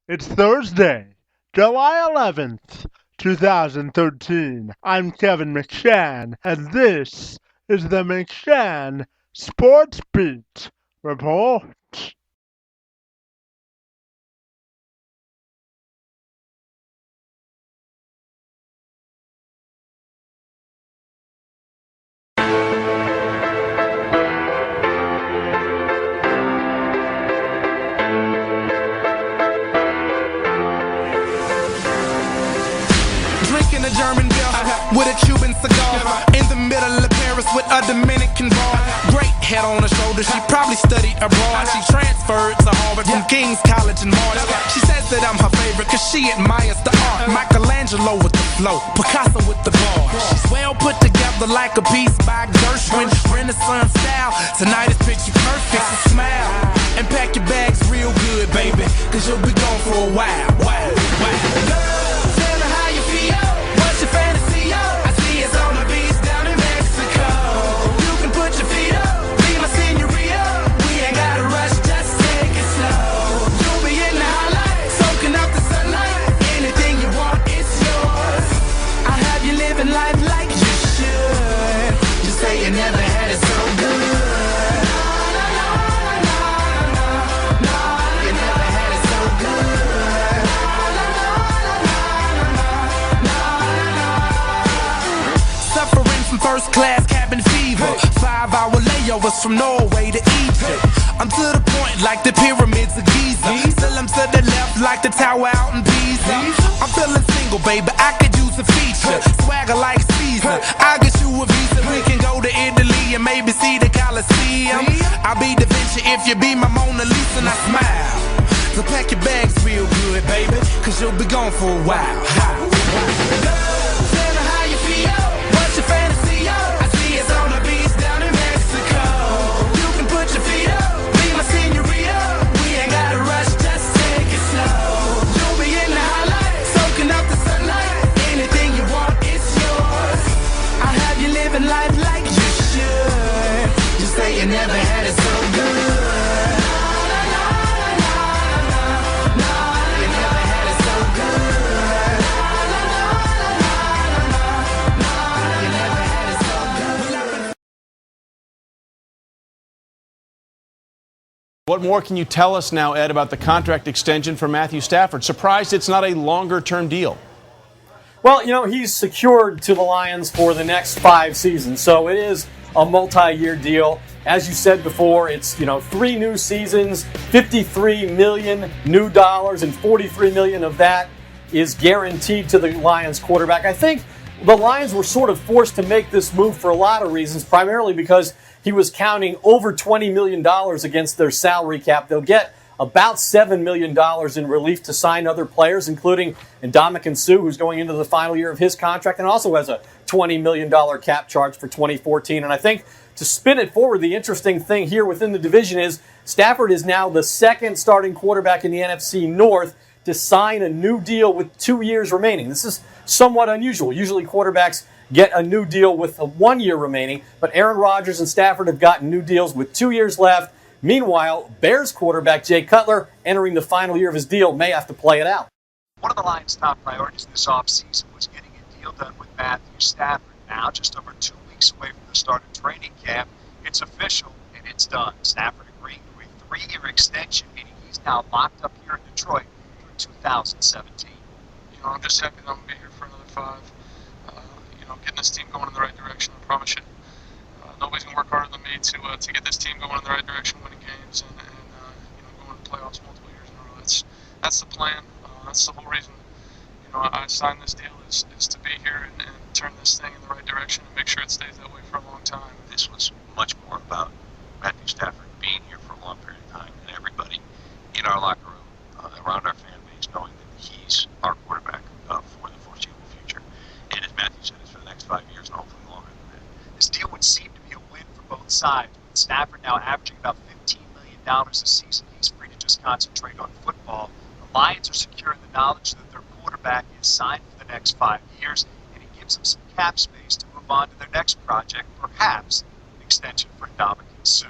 It's Thursday, July 11th, 2013. I'm Kevin McShann, and this is the McShann Sports Beat Report. Drinking a German beer with a Cuban cigar in the middle of Paris with a Dominican bar. Great head on her shoulder, she probably studied abroad. She transferred to Harvard from King's College in March. She says that I'm her favorite cause she admires the art. Michelangelo with the flow, Picasso with the bars. She's well put together like a piece by Gershwin, Renaissance style. Tonight is picture perfect, so smile and pack your bags real good, baby, cause you'll be gone for a while. First class cabin fever, 5-hour layovers from Norway to Egypt. I'm to the point like the pyramids of Giza. Still I'm to the left like the tower out in Pisa. I'm feeling single, baby, I could use a feature. Swagger like Caesar, I'll get you a visa. We can go to Italy and maybe see the Colosseum. I'll be Da Vinci if you be my Mona Lisa and I smile. So pack your bags real good, baby, cause you'll be gone for a while. Tell me how you feel, what's your fantasy? Life like you should. Just say you never had it so good. You never had it so good. You never had it so good. What more can you tell us now, Ed, about the contract extension for Matthew Stafford? Surprised it's not a longer-term deal. Well, you know, he's secured to the Lions for the next 5 seasons, so it is a multi-year deal. As you said before, it's, 3 new seasons, $53 million new dollars, and $43 million of that is guaranteed to the Lions quarterback. I think the Lions were sort of forced to make this move for a lot of reasons, primarily because he was counting over $20 million against their salary cap. They'll get about $7 million in relief to sign other players, including Ndamukong Suh, who's going into the final year of his contract and also has a $20 million cap charge for 2014. And I think to spin it forward, the interesting thing here within the division is Stafford is now the second starting quarterback in the NFC North to sign a new deal with 2 years remaining. This is somewhat unusual. Usually quarterbacks get a new deal with a 1 year remaining, but Aaron Rodgers and Stafford have gotten new deals with 2 years left. Meanwhile, Bears quarterback Jay Cutler, entering the final year of his deal, may have to play it out. One of the Lions' top priorities this offseason was getting a deal done with Matthew Stafford. Now, just over 2 weeks away from the start of training camp, it's official and it's done. Stafford agreeing to a 3-year extension, meaning he's now locked up here in Detroit through 2017. I'm just happy that I'm going to be here for another 5. Getting this team going in the right direction, I promise you. Nobody's going to work harder than me to get this team going in the right direction, winning games, and going to playoffs multiple years in a row. That's the plan. That's the whole reason I signed this deal is to be here and turn this thing in the right direction and make sure it stays that way for a long time. This was much more about Matthew Stafford being here for a long period of time and everybody in our locker room, around our fan base, knowing that he's our quarterback for the foreseeable future. And as Matthew said, it's for the next 5 years and hopefully longer than that. This deal would seem to be a win for both sides. With Stafford now averaging about $15 million a season, he's free to just concentrate on football. The Lions are secure in the knowledge that their quarterback is signed for the next 5 years, and it gives them some cap space to move on to their next project, perhaps an extension for Ndamukong Suh.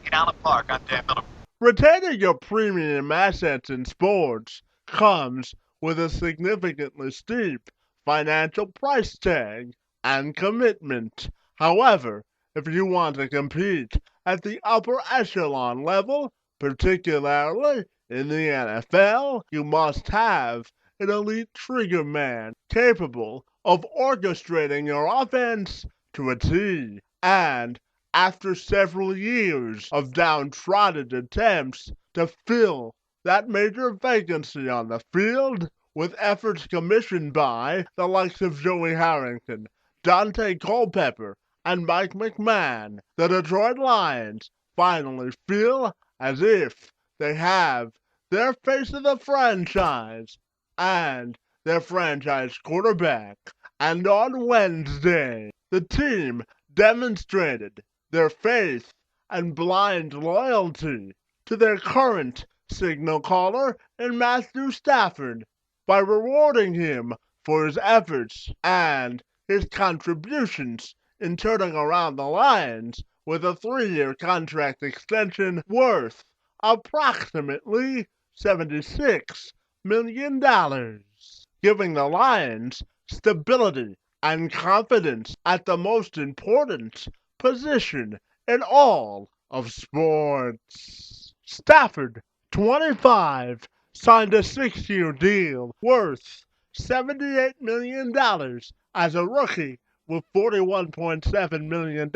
In Allen Park, I'm Dan Miller. Retaining your premium assets in sports comes with a significantly steep financial price tag and commitment. However, if you want to compete at the upper echelon level, particularly in the NFL, you must have an elite trigger man capable of orchestrating your offense to a T. And after several years of downtrodden attempts to fill that major vacancy on the field, with efforts commissioned by the likes of Joey Harrington, Dante Culpepper, and Mike McMahon, the Detroit Lions finally feel as if they have their face of the franchise and their franchise quarterback. And on Wednesday, the team demonstrated their faith and blind loyalty to their current signal caller in Matthew Stafford by rewarding him for his efforts and his contributions in turning around the Lions with a 3-year contract extension worth approximately $76 million, giving the Lions stability and confidence at the most important position in all of sports. Stafford, 25, signed a 6-year deal worth $78 million as a rookie with $41.7 million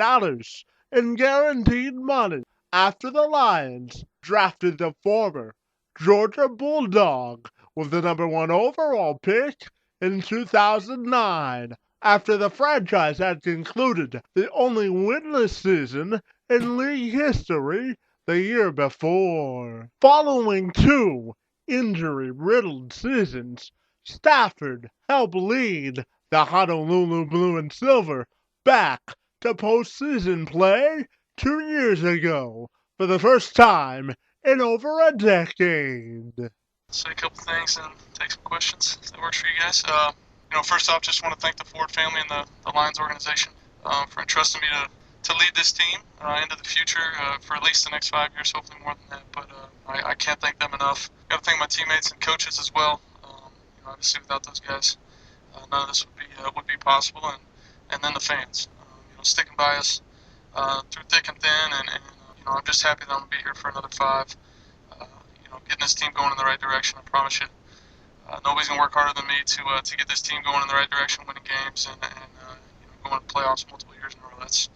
in guaranteed money after the Lions drafted the former Georgia Bulldog with the number 1 overall pick in 2009, after the franchise had concluded the only winless season in league history the year before. Following 2 injury-riddled seasons, Stafford helped lead the Honolulu Blue and Silver back to postseason play 2 years ago for the first time in over a decade. Say a couple things and take some questions, if that works for you guys. First off, just want to thank the Ford family and the Lions organization for entrusting me to lead this team into the future for at least the next 5 years, hopefully more than that. But I can't thank them enough. Got to thank my teammates and coaches as well. Obviously, without those guys, none of this would be possible. And then the fans, sticking by us through thick and thin. And I'm just happy that I'm gonna be here for another 5. Getting this team going in the right direction. I promise you. Nobody's gonna work harder than me to get this team going in the right direction, winning games, and going to playoffs multiple years in a row. That's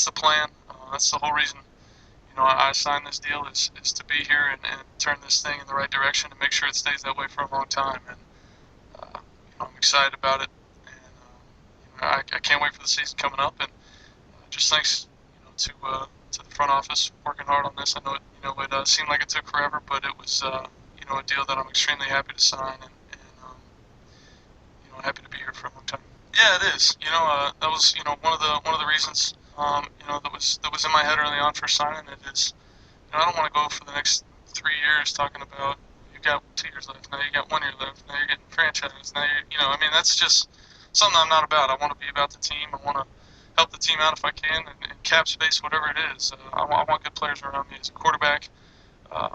the plan. That's the whole reason. I signed this deal is to be here and turn this thing in the right direction and make sure it stays that way for a long time. And I'm excited about it, and I can't wait for the season coming up. And just thanks, to the front office working hard on this. I know it seemed like it took forever, but it was a deal that I'm extremely happy to sign, and happy to be here for a long time. Yeah, it is. That was one of the reasons that was in my head early on for signing it is I don't want to go for the next 3 years talking about you got 2 years left, now you got 1 year left, now you're getting franchised, now that's just something I'm not about. I want to be about the team. I want to help the team out if I can, and cap space, whatever it is. I want good players around me as a quarterback. It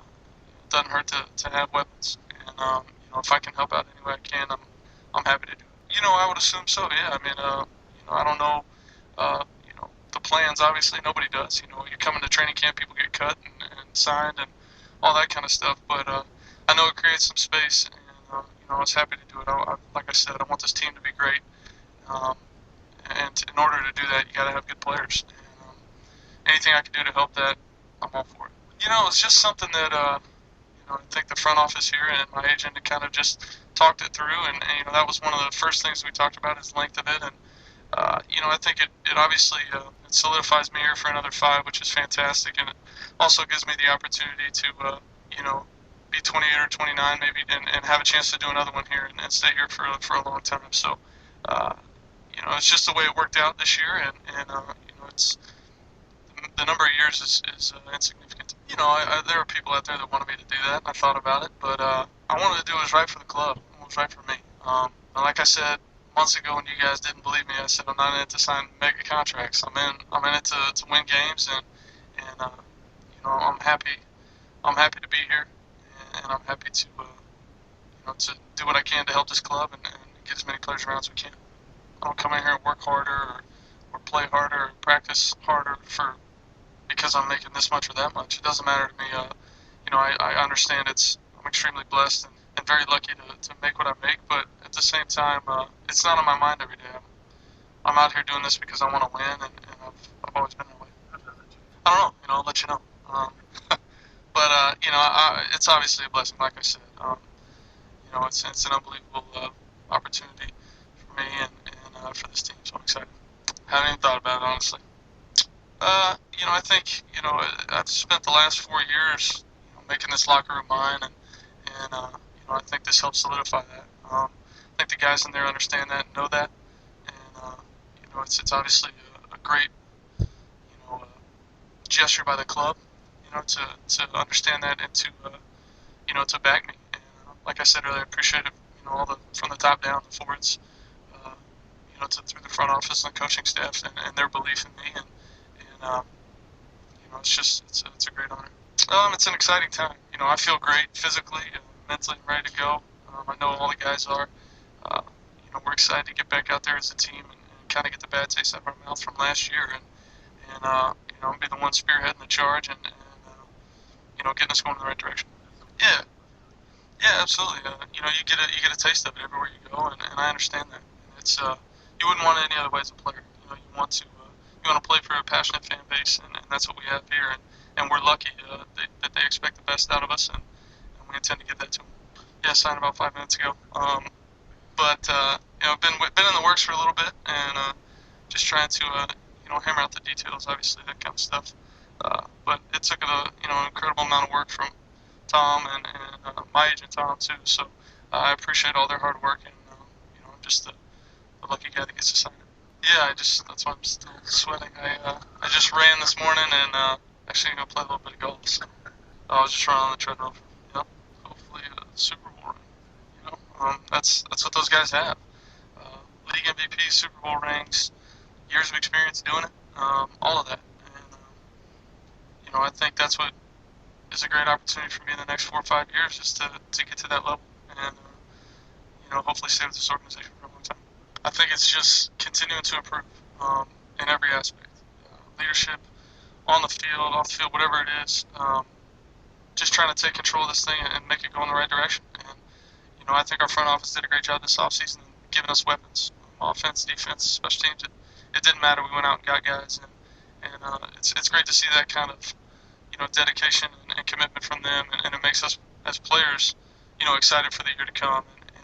doesn't hurt to have weapons, and if I can help out any way I can, I'm happy to do it. I would assume so. Yeah. I don't know. The plans. Obviously, nobody does. You come into training camp, people get cut and signed and all that kind of stuff. But I know it creates some space, and I was happy to do it. Like I said, I want this team to be great. And in order to do that, you got to have good players. And anything I can do to help that, I'm all for it. It's just something that I think the front office here and my agent had kind of just talked it through, and that was one of the first things we talked about is the length of it. And I think it obviously it solidifies me here for another 5, which is fantastic, and it also gives me the opportunity to be 28 or 29 maybe, and have a chance to do another one here and stay here for a long time. So. It's just the way it worked out this year, and it's the number of years is insignificant. There are people out there that wanted me to do that, and I thought about it, but I wanted to do what was right for the club, what was right for me. And like I said months ago, when you guys didn't believe me, I said I'm not in it to sign mega contracts. I'm in it to win games, and I'm happy to be here, and I'm happy to to do what I can to help this club and get as many players around as we can. I don't come in here and work harder or play harder or practice harder because I'm making this much or that much. It doesn't matter to me. I understand I'm extremely blessed and very lucky to make what I make, but at the same time, it's not on my mind every day. I'm out here doing this because I want to win, and I've always been that way. I don't know. I'll let you know. But it's obviously a blessing, like I said. It's an unbelievable opportunity for me and for this team, so I'm excited. Haven't even thought about it, honestly. I think, I've spent the last 4 years making this locker room mine, and I think this helps solidify that. I think the guys in there understand that and know that, and it's obviously a great gesture by the club, to understand that and to back me. And like I said earlier, I appreciate it, from the top down, the forwards, through the front office and the coaching staff and their belief in me, and it's a great honor. It's an exciting time. I feel great physically, mentally, I'm ready to go. I know all the guys are. We're excited to get back out there as a team and kind of get the bad taste out of our mouth from last year, and be the one spearheading the charge and getting us going in the right direction. Yeah, absolutely. You get a taste of it everywhere you go, and I understand that. It's you wouldn't want it any other way as a player. You want to play for a passionate fan base, and that's what we have here, and we're lucky that they expect the best out of us, and we intend to give that to them. Yeah, signed about 5 minutes ago. But been in the works for a little bit, and just trying to hammer out the details, obviously, that kind of stuff. But it took an incredible amount of work from Tom and my agent Tom too. So I appreciate all their hard work, and I'm just the lucky guy that gets to sign it. Yeah, that's why I'm still sweating. I just ran this morning, and actually gonna play a little bit of golf. So I was just running on the treadmill. Hopefully a Super Bowl ring. That's what those guys have. League MVP, Super Bowl rings, years of experience doing it, all of that. And I think that's what is a great opportunity for me in the next 4 or 5 years, just to get to that level, and hopefully stay with this organization for a long time. I think it's just continuing to improve in every aspect, leadership, on the field, off the field, whatever it is. Just trying to take control of this thing and make it go in the right direction. And I think our front office did a great job this offseason in giving us weapons, offense, defense, special teams. It didn't matter. We went out and got guys, and it's great to see that kind of dedication and commitment from them, and it makes us as players excited for the year to come, and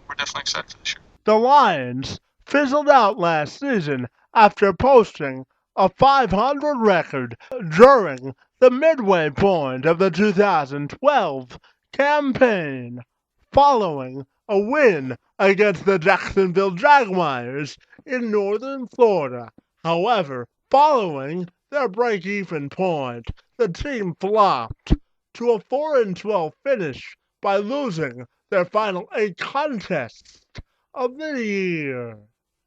we're definitely excited for this year. The Lions fizzled out last season after posting a .500 record during the midway point of the 2012 campaign, following a win against the Jacksonville Jaguars in northern Florida. However, following their break-even point, the team flopped to a 4-12 finish by losing their final 8 contests of the year,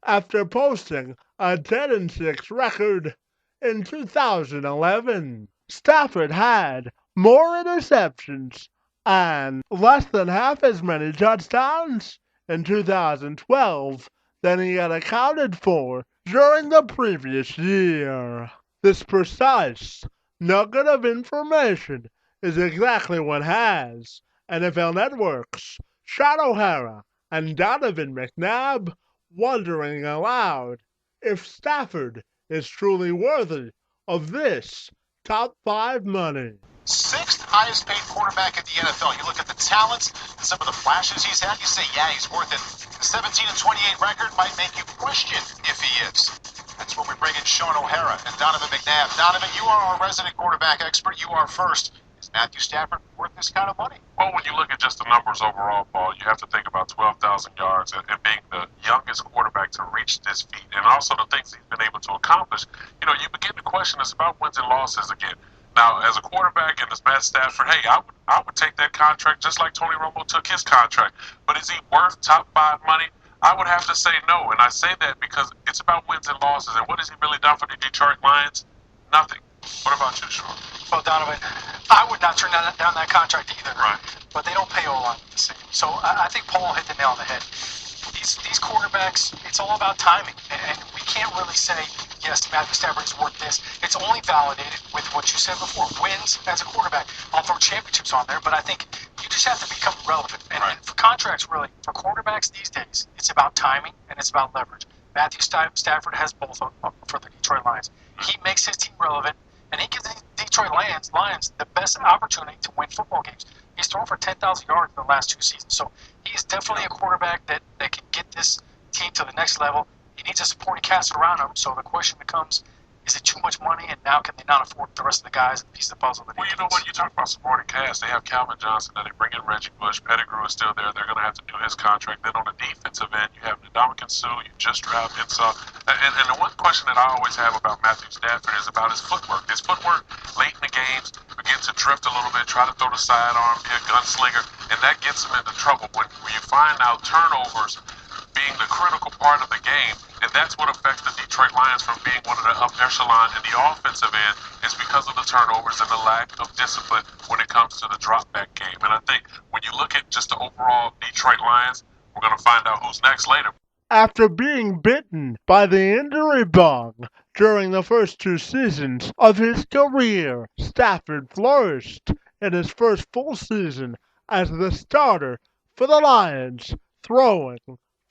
after posting a 10-6 record in 2011. Stafford had more interceptions and less than half as many touchdowns in 2012 than he had accounted for during the previous year. This precise nugget of information is exactly what has NFL Network's Chad O'Hara and Donovan McNabb wondering aloud if Stafford is truly worthy of this top 5 money. 6th highest paid quarterback in the NFL. You look at the talents and some of the flashes he's had, you say, yeah, he's worth it. The 17-28 record might make you question if he is. That's when we bring in Sean O'Hara and Donovan McNabb. Donovan, you are our resident quarterback expert. You are first. Is Matthew Stafford worth this kind of money? Well, when you look at just the numbers overall, Paul, you have to think about 12,000 yards and being the youngest quarterback to reach this feat, and also the things he's been able to accomplish. You begin to question us about wins and losses again. Now, as a quarterback and as Matt Stafford, hey, I would take that contract just like Tony Romo took his contract. But is he worth top 5 money? I would have to say no, and I say that because it's about wins and losses. And what has he really done for the Detroit Lions? Nothing. What about you, Sean? Well, Donovan, I would not turn down that contract either. Right. But they don't pay a lot the same. So I think Paul hit the nail on the head. These quarterbacks, it's all about timing. And we can't really say, yes, Matthew Stafford is worth this. It's only validated with what you said before. Wins as a quarterback. I'll throw championships on there, but I think you just have to become relevant. And for contracts, really, for quarterbacks these days, it's about timing and it's about leverage. Matthew Stafford has both for the Detroit Lions. He makes his team relevant, and he gives the Detroit Lions the best opportunity to win football games. He's thrown for 10,000 yards in the last 2 seasons. So he's definitely a quarterback that can get this team to the next level. He needs a supporting cast around him. So the question becomes, is it too much money, and now can they not afford the rest of the guys and piece of the puzzle? Well, you know what? You talk about supporting cast. They have Calvin Johnson. Then they bring in Reggie Bush. Pettigrew is still there. They're going to have to do his contract. Then on the defensive end, you have Ndamukong Suh. You just drafted Insall. And the one question that I always have about Matthew Stafford is about his footwork. His footwork late in the games begins to drift a little bit, try to throw the sidearm, be a gunslinger, and that gets him into trouble. When you find out turnovers being the critical part of the game, and that's what affects the Detroit Lions from being one of the up echelon in the offensive end, is because of the turnovers and the lack of discipline when it comes to the drop back game. And I think when you look at just the overall Detroit Lions, we're going to find out who's next later. After being bitten by the injury bug during the first 2 seasons of his career, Stafford flourished in his first full season as the starter for the Lions, throwing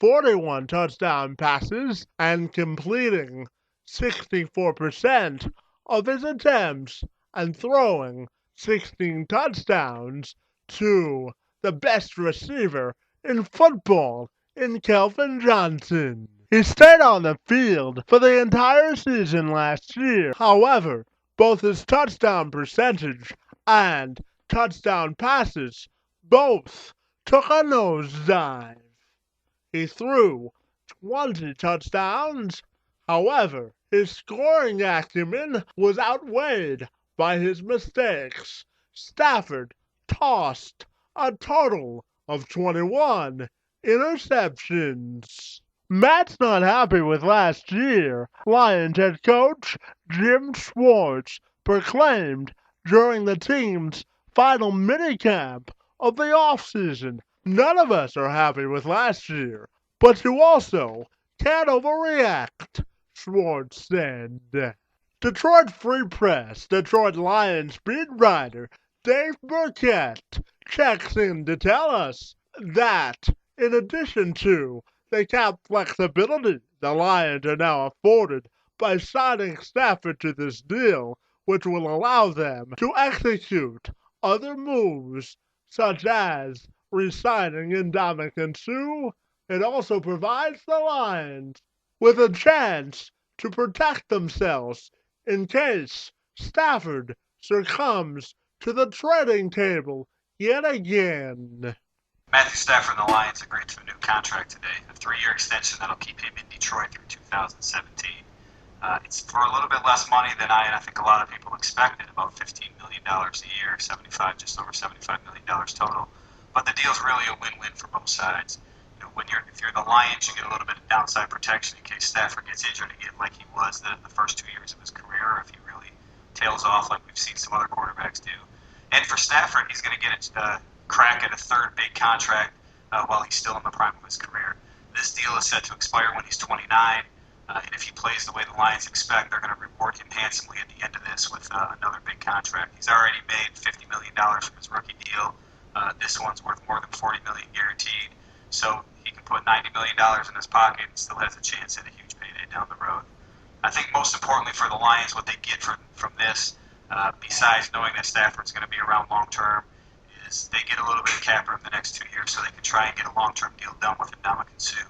41 touchdown passes and completing 64% of his attempts and throwing 16 touchdowns to the best receiver in football in Calvin Johnson. He stayed on the field for the entire season last year. However, both his touchdown percentage and touchdown passes both took a nosedive. He threw 20 touchdowns. However, his scoring acumen was outweighed by his mistakes. Stafford tossed a total of 21 interceptions. Matt's not happy with last year. Lions head coach Jim Schwartz proclaimed during the team's final minicamp of the offseason, "None of us are happy with last year, but you also can't overreact," Schwartz said. Detroit Free Press, Detroit Lions beat writer Dave Burkett checks in to tell us that in addition to the cap flexibility the Lions are now afforded by signing Stafford to this deal, which will allow them to execute other moves such as re-signing Ndamukong Suh, it also provides the Lions with a chance to protect themselves in case Stafford succumbs to the trading table yet again. Matthew Stafford and the Lions agreed to a new contract today, a 3-year extension that'll keep him in Detroit through 2017. It's for a little bit less money than I think a lot of people expected, about $15 million a year, just over $75 million total. But the deal's really a win-win for both sides. You know, if you're the Lions, you get a little bit of downside protection in case Stafford gets injured again, like he was the first 2 years of his career, or if he really tails off like we've seen some other quarterbacks do. And for Stafford, he's going to get a crack at a third big contract while he's still in the prime of his career. This deal is set to expire when he's 29, and if he plays the way the Lions expect, they're going to reward him handsomely at the end of this with another big contract. He's already made $50 million from his rookie deal. This one's worth more than $40 million guaranteed, so he can put $90 million in his pocket and still has a chance at a huge payday down the road. I think most importantly for the Lions, what they get from this, besides knowing that Stafford's going to be around long term, is they get a little bit of cap room the next 2 years so they can try and get a long-term deal done with Ndamukong Suh.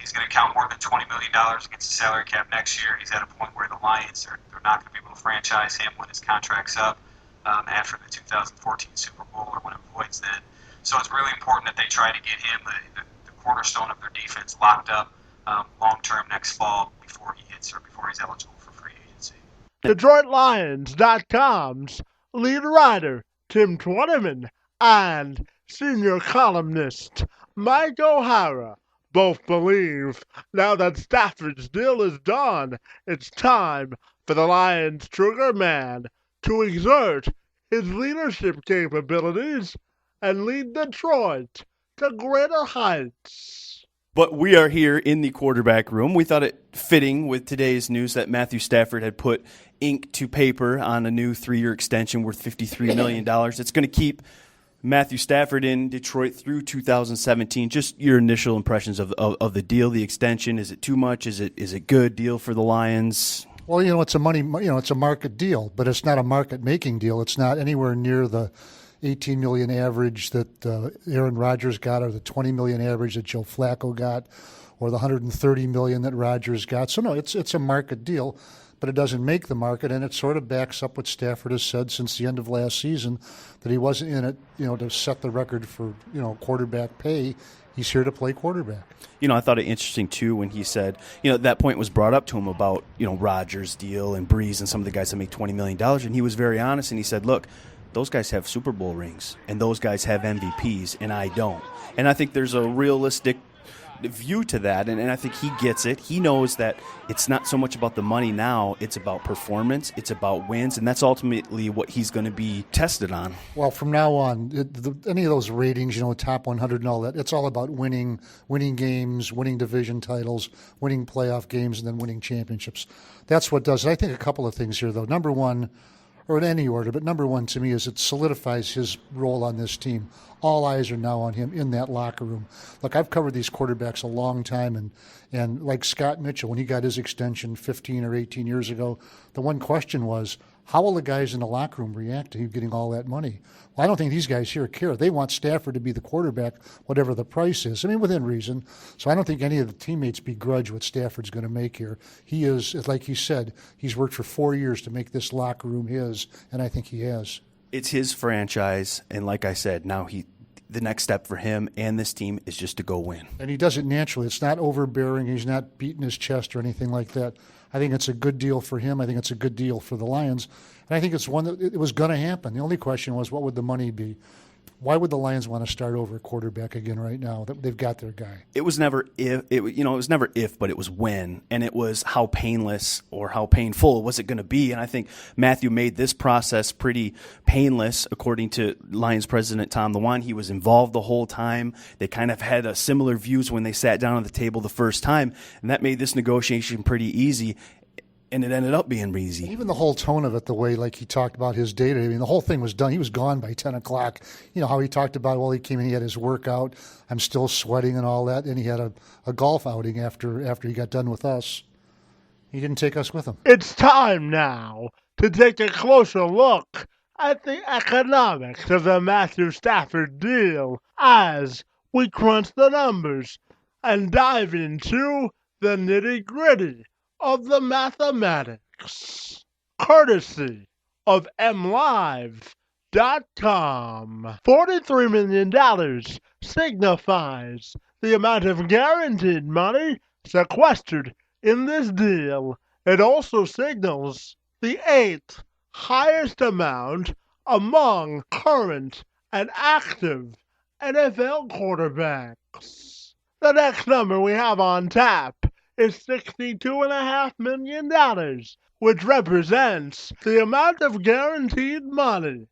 He's going to count more than $20 million against the salary cap next year. He's at a point where the Lions they're not going to be able to franchise him when his contract's up after the 2014 Super Bowl or when it voids then. So it's really important that they try to get him, the cornerstone of their defense, locked up long-term next fall before he's eligible for free agency. DetroitLions.com's lead writer Tim Twentyman and senior columnist Mike O'Hara both believe now that Stafford's deal is done, it's time for the Lions' trigger man to exert his leadership capabilities and lead Detroit to greater heights. But we are here in the quarterback room. We thought it fitting with today's news that Matthew Stafford had put ink to paper on a new 3-year extension worth $53 million. It's going to keep Matthew Stafford in Detroit through 2017. Just your initial impressions of the deal, the extension. Is it too much? Is it good deal for the Lions? Well, it's a market deal, but it's not a market-making deal. It's not anywhere near the $18 million average that Aaron Rodgers got, or the $20 million average that Joe Flacco got, or the $130 million that Rodgers got. So no, it's a market deal, but it doesn't make the market, and it sort of backs up what Stafford has said since the end of last season, that he wasn't in it, to set the record for quarterback pay. He's here to play quarterback. I thought it interesting, too, when he said, that point was brought up to him about, Rodgers' deal and Breeze and some of the guys that make $20 million. And he was very honest, and he said, look, those guys have Super Bowl rings, and those guys have MVPs, and I don't. And I think there's a realistic view to that, and I think he gets it. He knows that it's not so much about the money now, it's about performance, it's about wins, and that's ultimately what he's going to be tested on. Well, from now on, any of those ratings, top 100 and all that, it's all about winning games, winning division titles, winning playoff games, and then winning championships. That's what does it. I think a couple of things here, though. Number one, or in any order, but number one to me is it solidifies his role on this team. All eyes are now on him in that locker room. Look, I've covered these quarterbacks a long time, and like Scott Mitchell, when he got his extension 15 or 18 years ago, the one question was, how will the guys in the locker room react to him getting all that money? Well, I don't think these guys here care. They want Stafford to be the quarterback, whatever the price is. I mean, within reason. So I don't think any of the teammates begrudge what Stafford's going to make here. He is, like he said, he's worked for 4 years to make this locker room his, and I think he has. It's his franchise, and like I said, now the next step for him and this team is just to go win. And he does it naturally. It's not overbearing. He's not beating his chest or anything like that. I think it's a good deal for him. I think it's a good deal for the Lions. And I think it's one that it was going to happen. The only question was, what would the money be? Why would the Lions want to start over a quarterback again right now? They've got their guy. It was never if. It was never if, but it was when, and it was how painless or how painful was it going to be. And I think Matthew made this process pretty painless, according to Lions president Tom DeWine. He was involved the whole time. They kind of had a similar views when they sat down at the table the first time, and that made this negotiation pretty easy. And it ended up being easy. And even the whole tone of it, the way like he talked about his data, I mean, the whole thing was done. He was gone by 10 o'clock. How he talked about, well, he came in, he had his workout, I'm still sweating and all that, and he had a golf outing after he got done with us. He didn't take us with him. It's time now to take a closer look at the economics of the Matthew Stafford deal as we crunch the numbers and dive into the nitty-gritty of the mathematics, courtesy of MLive.com. $43 million signifies the amount of guaranteed money sequestered in this deal. It also signals the 8th highest amount among current and active NFL quarterbacks. The next number we have on tap is $62.5 million, which represents the amount of guaranteed money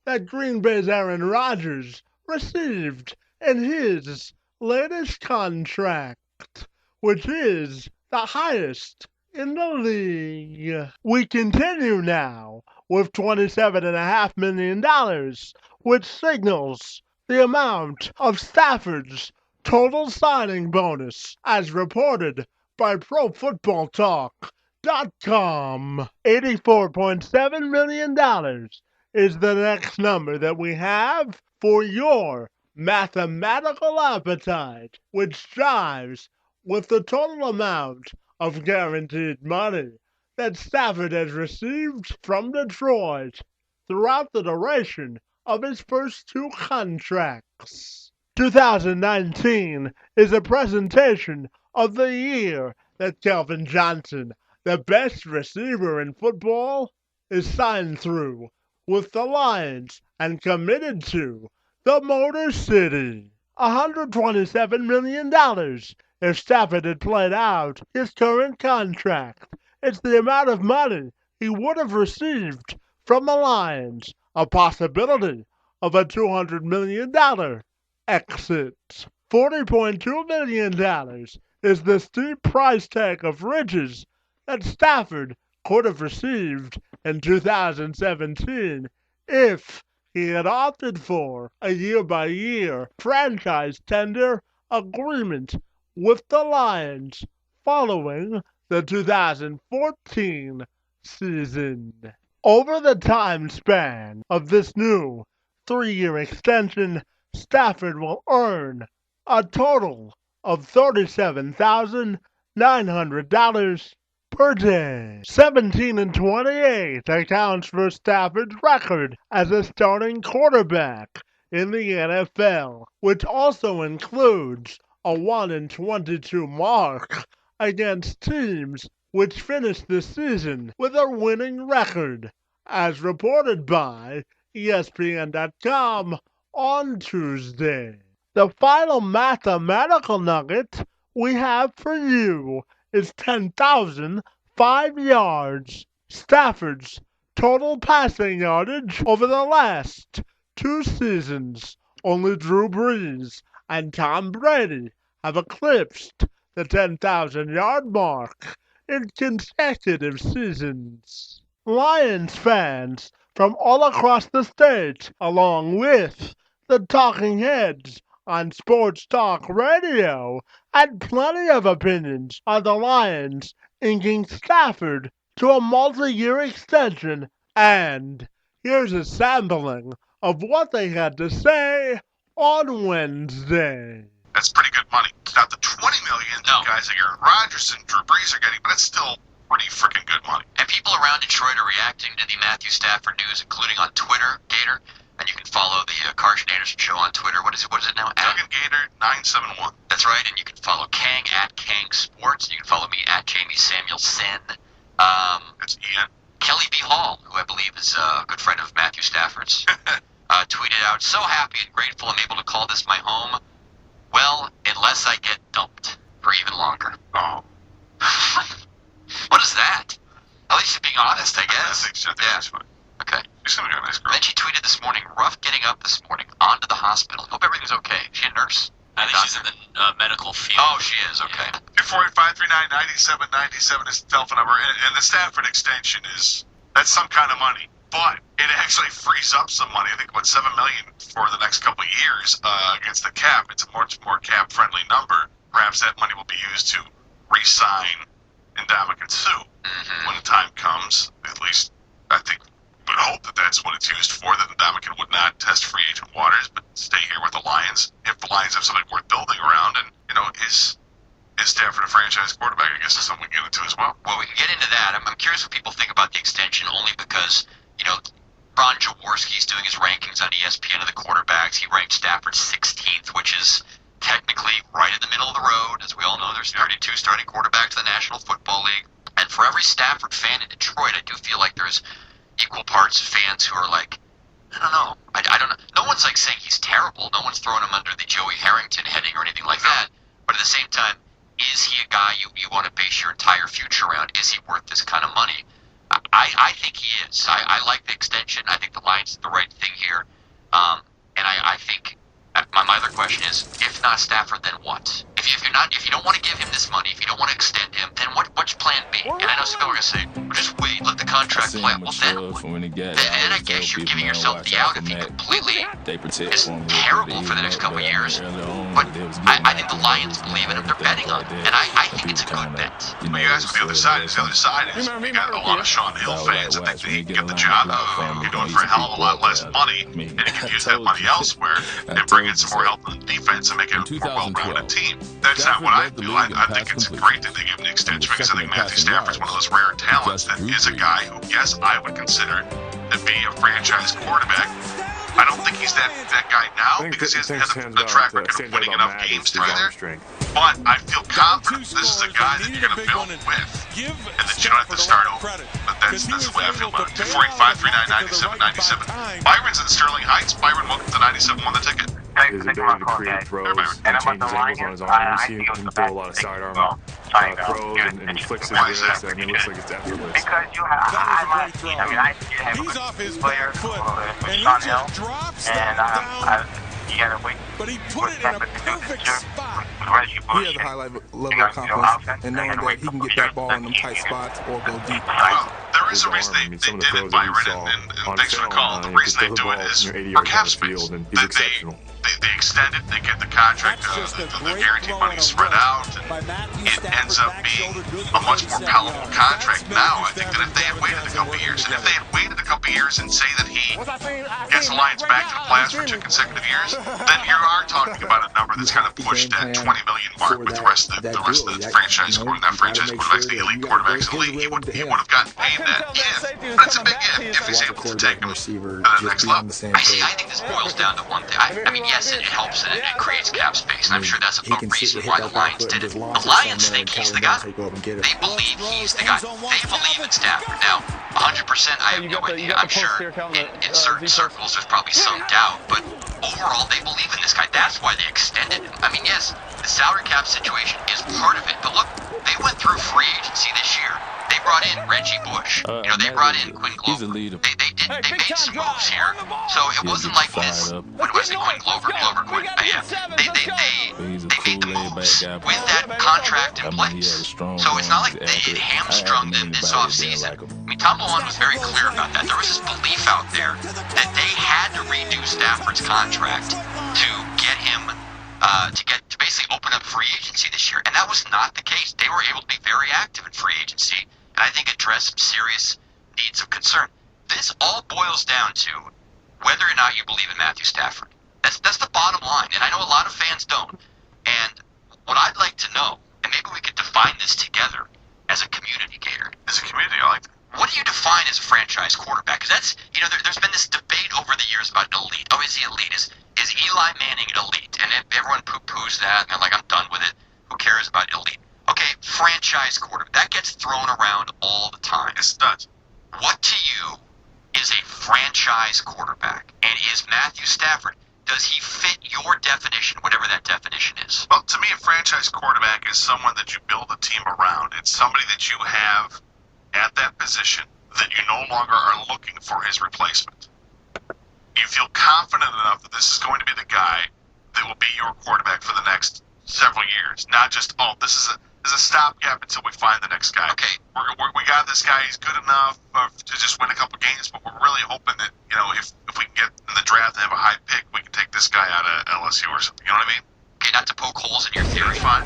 that Green Bay's Aaron Rodgers received in his latest contract, which is the highest in the league. We continue now with $27.5 million, which signals the amount of Stafford's total signing bonus as reported by Pro Football Talk.com. $84.7 million is the next number that we have for your mathematical appetite, which jives with the total amount of guaranteed money that Stafford has received from Detroit throughout the duration of his first 2 contracts. 2019 is a presentation of the year that Calvin Johnson, the best receiver in football, is signed through with the Lions and committed to the Motor City. $127 million if Stafford had played out his current contract. It's the amount of money he would have received from the Lions a possibility of a $200 million exit. $40.2 million is the steep price tag of riches that Stafford could have received in 2017 if he had opted for a year-by-year franchise tender agreement with the Lions following the 2014 season. Over the time span of this new 3-year extension, Stafford will earn a total of $37,900 per day. 17-28 accounts for Stafford's record as a starting quarterback in the NFL, which also includes a 1-22 mark against teams which finished the season with a winning record, as reported by ESPN.com on Tuesday. The final mathematical nugget we have for you is 10,005 yards. Stafford's total passing yardage over the last 2 seasons. Only Drew Brees and Tom Brady have eclipsed the 10,000-yard mark in consecutive seasons. Lions fans from all across the state, along with the talking heads on sports talk radio, had plenty of opinions on the Lions inking Stafford to a multi-year extension, and here's a sampling of what they had to say on Wednesday. That's pretty good money. Not the $20 million that guys like Aaron Rodgers and Drew Brees are getting, but it's still pretty freaking good money. And people around Detroit are reacting to the Matthew Stafford news, including on Twitter, Gator. And you can follow the Carson Anderson Show on Twitter. What is it now? Doug Gator 971. That's right. And you can follow Kang at Kang Sports. You can follow me at Jamie Samuelson. That's Ian. Kelly B. Hall, who I believe is a good friend of Matthew Stafford's, tweeted out, "So happy and grateful I'm able to call this my home. Well, unless I get dumped for even longer." Oh. What is that? At least you're being honest, I guess. Yeah. Okay. She's gonna be a nice girl. Then she tweeted this morning, rough getting up this morning, onto the hospital. Hope everything's okay. She's a nurse. I think she's in the medical field. Oh, she is, okay. 248-539-9797 is the telephone number, and the Stafford extension that's some kind of money. But it actually frees up some money. I think about $7 million for the next couple of years against the cap. It's a much more cap-friendly number. Perhaps that money will be used to re-sign Ndamukong Suh when the time comes. At least I think we would hope that that's what it's used for. That Ndamukong would not test free agent waters, but stay here with the Lions. If the Lions have something worth building around, and is Stafford a franchise quarterback? I guess is something we can get into as well. Well, we can get into that. I'm curious what people think about the extension, only because Ron Jaworski's doing his rankings on ESPN of the quarterbacks. He ranked Stafford 16th, which is technically right in the middle of the road. As we all know, there's 32 starting quarterbacks in the National Football League. And for every Stafford fan in Detroit, I do feel like there's equal parts of fans who are like, I don't know. I don't know. No one's like saying he's terrible. No one's throwing him under the Joey Harrington heading or anything like that. But at the same time, is he a guy you want to base your entire future around? Is he worth this kind of money? I think he is. I like the extension. I think the Lions did the right thing here. And I think my other question is, if not Stafford, then what? If you don't want to give him this money, if you don't want to extend him, then what's plan B? And I know some people are going to say, well, just wait, let the contract play. Well, then what? Then I guess you're giving yourself the out if he completely is terrible for the next couple of years. But I think the Lions believe in him. They're betting on him. And I think it's a good bet. Well, you guys, the other side is you got a lot of Sean Hill fans that think that he can get the job. You're doing for a hell of a lot less money, and you can use that money elsewhere and bring in some more help on the defense and make it a more well-rounded team. That's not what I feel. I think it's great that they give him the extension because I think Matthew Stafford's one of those rare talents that is a guy who, yes, I would consider to be a franchise quarterback. I don't think he's that guy now because he hasn't had the track record of winning enough games through there. But I feel confident this is a guy that you're going to build with and that you don't have to start over. But that's the way I feel about it. 248-539-9797. Byron's in Sterling Heights. Byron, welcome to 97 on the ticket. his ability to create throws and change his angles on his arm. You see him throw a lot of sidearm throws and flicks his wrist, and it looks like it's effortless. Because you have, I see him with a player, with Sean Hill, and you gotta wait. But he put it in a perfect spot. Reggie Bush. He has a high level of confidence, and knowing that he can get that ball in them tight spots or go deep. Well, there is a reason they did it, Byron, and thanks for calling. The reason they do it is for cap space. They extend it, they get the contract, the guaranteed money spread out, and it ends up being a much more palatable contract now, I think, than if they had waited a couple years. And if they had waited a couple years and say that he gets the Lions back to the playoffs for 2 consecutive years, then you are talking about a number that's kind of pushed that $20 million mark with the rest of the franchise quarterbacks, the elite quarterbacks in the league. He would have gotten paid that if. But it's a big if he's able to take him to the next level. I think this boils down to one thing. I mean, yes, it helps and it creates cap space, and I'm sure that's a reason why the Lions did it. The Lions think he's the guy. They believe he's the guy. They believe in Stafford. Now, 100%, I have no idea. I'm sure in certain circles there's probably some doubt, but overall they believe in this guy. That's why they extended him. I mean, yes, the salary cap situation is part of it, but look, they went through free agency this year. They brought in Reggie Bush. They brought in Quinn Glover. They made some moves here. So it wasn't like this. What was it, Quinn Glover? Quinn. Yeah. They made the moves with that contract in place. So it's not like it hamstrung them this offseason. I mean, Tom Malone was very clear about that. There was this belief out there that they had to redo Stafford's contract to get him to basically open up free agency this year, and that was not the case. They were able to be very active in free agency, and I think address some serious needs of concern. This all boils down to whether or not you believe in Matthew Stafford. That's the bottom line, and I know a lot of fans don't. And what I'd like to know, and maybe we could define this together as a community, Gator. As a community, I like that. What do you define as a franchise quarterback? Because that's, there's been this debate over the years about elite. Oh, is he elite? Is Eli Manning elite? And everyone poo-poos that, and they're like, I'm done with it. Who cares about elite? Okay, franchise quarterback. That gets thrown around all the time. Yes, it does. What to you is a franchise quarterback? And is Matthew Stafford, does he fit your definition, whatever that definition is? Well, to me, a franchise quarterback is someone that you build a team around. It's somebody that you have at that position that you no longer are looking for his replacement. You feel confident enough that this is going to be the guy that will be your quarterback for the next several years. Not just, this is a stopgap until we find the next guy. Okay. We got this guy, he's good enough to just win a couple games, but we're really hoping that, if we can get in the draft and have a high pick, we can take this guy out of LSU or something. You know what I mean? Okay, not to poke holes in your theory. Fine.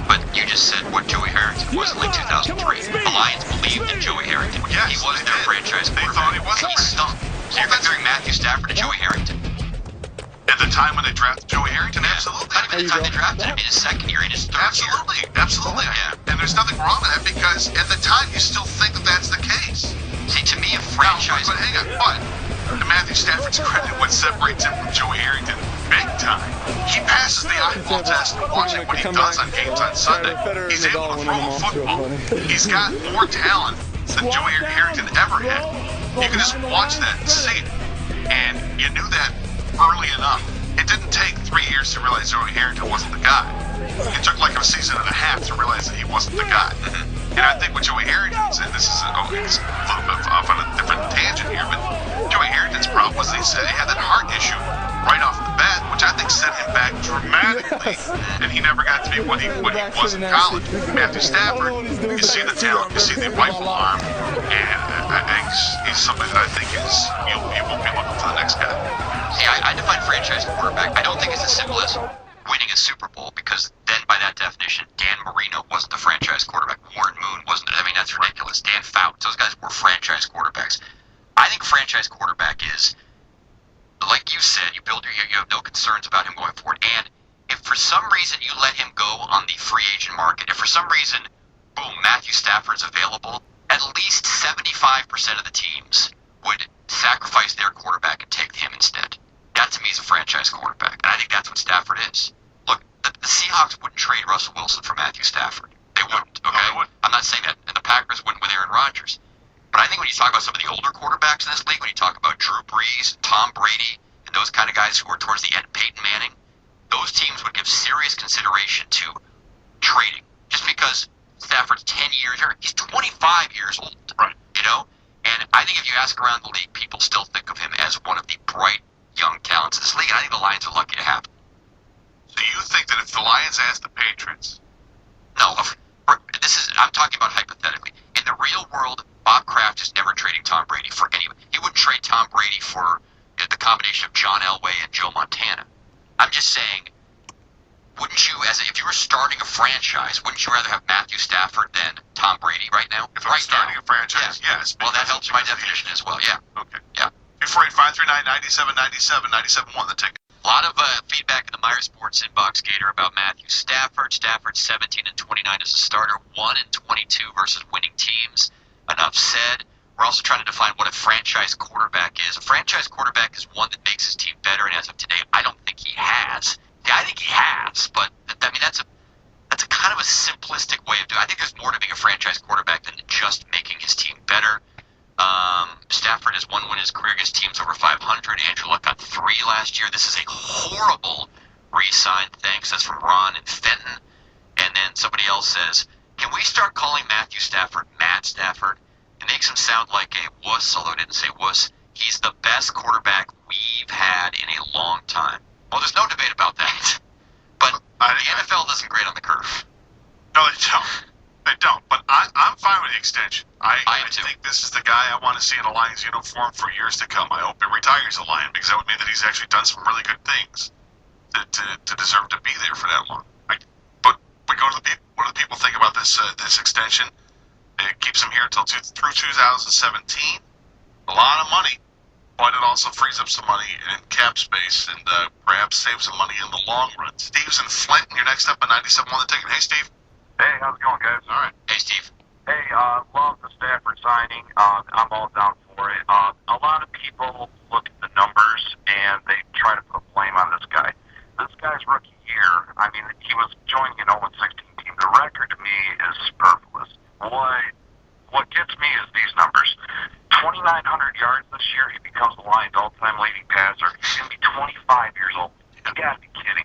But you just said what Joey Harrington was in like 2003. The Lions believed in Joey Harrington. Yes, he was their franchise quarterback. They thought he was. He stunk. So you're comparing Matthew Stafford to Joey Harrington. At the time when they drafted Joey Harrington, absolutely. Not even the time they drafted him in his second year, in his third year. Absolutely. Yeah. And there's nothing wrong with that because at the time you still think that that's the case. See, to me, a franchise. But hang on. But to Matthew Stafford's credit, what separates him from Joey Harrington big time, he passes the eyeball test and watching what he does on games on Sunday. He's able to throw a football. He's got more talent than Joey Harrington ever had. You can just watch that and see it. And you knew that early enough. It didn't take 3 years to realize Joey Harrington wasn't the guy. It took like a season and a half to realize that he wasn't the guy. And I think with Joey Harrington, and this is a little bit off on a different tangent here, but Joey Harrington's problem was he said he had that heart issue right off the bat, which I think set him back dramatically, and he never got to be what he was in college. Matthew Stafford, you see the talent, you see the rifle arm, and he's somebody that I think you will be looking for the next guy. See, I define franchise quarterback. I don't think it's as simple as winning a Super Bowl, because then by that definition, Dan Marino wasn't the franchise quarterback. Warren Moon wasn't. I mean, that's ridiculous. Dan Fouts, those guys were franchise quarterbacks. I think franchise quarterback is, like you said, you have no concerns about him going forward. And if for some reason you let him go on the free agent market, if for some reason, boom, Matthew Stafford's available, at least 75% of the teams would sacrifice their quarterback and take him instead. That to me is a franchise quarterback, and I think that's what Stafford is. Look, the Seahawks wouldn't trade Russell Wilson for Matthew Stafford. They wouldn't, okay? I'm not saying that, and the Packers wouldn't with Aaron Rodgers. But I think when you talk about some of the older quarterbacks in this league, when you talk about Drew Brees, Tom Brady, and those kind of guys who are towards the end, Peyton Manning, those teams would give serious consideration to trading. Just because Stafford's 10 years, he's 25 years old, right? You know? And I think if you ask around the league, people still think of him as one of the bright young talents in this league, and I think the Lions are lucky to have him. So you think that if the Lions ask the Patriots? No, I'm talking about hypothetically. In the real world, Bob Kraft is never trading Tom Brady for anyone. He wouldn't trade Tom Brady for the combination of John Elway and Joe Montana. I'm just saying, wouldn't you, if you were starting a franchise, wouldn't you rather have Matthew Stafford than Tom Brady right now? If I'm starting a franchise, yes. Well, that helps my definition as well, yeah. Okay. Yeah. 248-539-9797 the ticket. A lot of feedback in the Meyer Sports inbox, Gator, about Matthew Stafford. Stafford 17-29 as a starter, 1-22 versus winning teams. Enough said. We're also trying to define what a franchise quarterback is. A franchise quarterback is one that makes his team better, and as of today, I don't think he has. Yeah, I think he has, but I mean that's a kind of a simplistic way of doing it. I think there's more to being a franchise quarterback than just making his team better. Stafford has won his career against teams over 500. Andrew Luck got 3 last year. This is a horrible re-sign. Thanks. That's from Ron and Fenton. And then somebody else says, can we start calling Matthew Stafford Matt Stafford? It makes him sound like a wuss, although it didn't say wuss. He's the best quarterback we've had in a long time. Well, there's no debate about that. But the NFL doesn't grade on the curve. No, they don't. They don't. But I'm fine with the extension. I think this is the guy I want to see in a Lions uniform for years to come. I hope he retires a Lion, because that would mean that he's actually done some really good things to deserve to be there for that long. But we go to the people. What do the people think about this extension? It keeps him here through 2017. A lot of money. But it also frees up some money in cap space and perhaps saves some money in the long run. Steve's in Flint, and you're next up at 97 on the ticket. Hey, Steve. Hey, how's it going, guys? All right. Hey, Steve. Hey, love the Stafford signing. I'm all down for it. A lot of people look at the numbers and they try to put blame on this guy. This guy's rookie year, I mean, he was joining an 0-16 team. The record to me is superfluous. What gets me is these numbers. 2,900 yards this year, he becomes the Lions' all-time leading passer. He's going to be 25 years old. You got to be kidding me.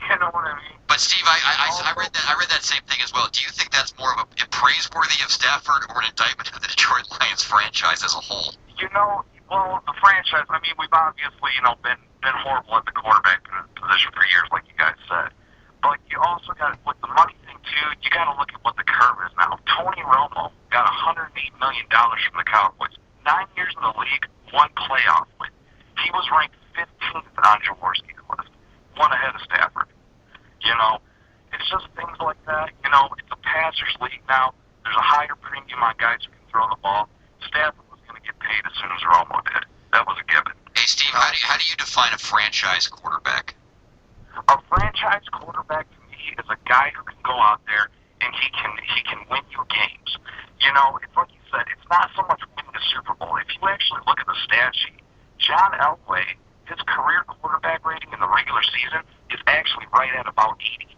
You know what I mean? But Steve, I read that same thing as well. Do you think that's more of a praiseworthy of Stafford or an indictment of the Detroit Lions franchise as a whole? You know, well, the franchise. I mean, we've obviously been horrible at the quarterback position for years, like you guys said. But you also got with the money thing too. You got to look at what the curve is now. Tony Romo got $108 million from the Cowboys. 9 years in the league, 1 playoff win. He was ranked 15th on Jaworski's list, 1 ahead of Stafford. You know, it's just things like that. You know, it's a passer's league now. There's a higher premium on guys who can throw the ball. Stafford was going to get paid as soon as Romo did. That was a given. Hey, Steve, how do you define a franchise quarterback? A franchise quarterback to me is a guy who can go out there and he can win you games. You know, it's like you said, it's not so much winning the Super Bowl. If you actually look at the stat sheet, John Elway, his career quarterback rating in the regular season is actually right at about 80.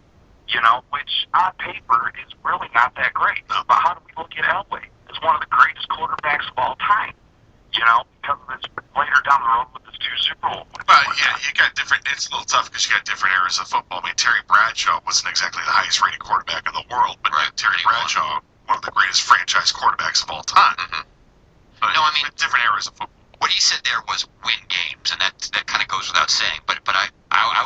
You know, which on paper is really not that great. But how do we look at Elway as one of the greatest quarterbacks of all time? You know, because of his later down the road with his 2 Super Bowl wins. Yeah, you got different. It's a little tough because you got different eras of football. I mean, Terry Bradshaw wasn't exactly the highest-rated quarterback in the world, but Terry Bradshaw, one of the greatest franchise quarterbacks of all time. Mm-hmm. No, I mean different eras of football. What he said there was win games, and that kind of goes without saying. But I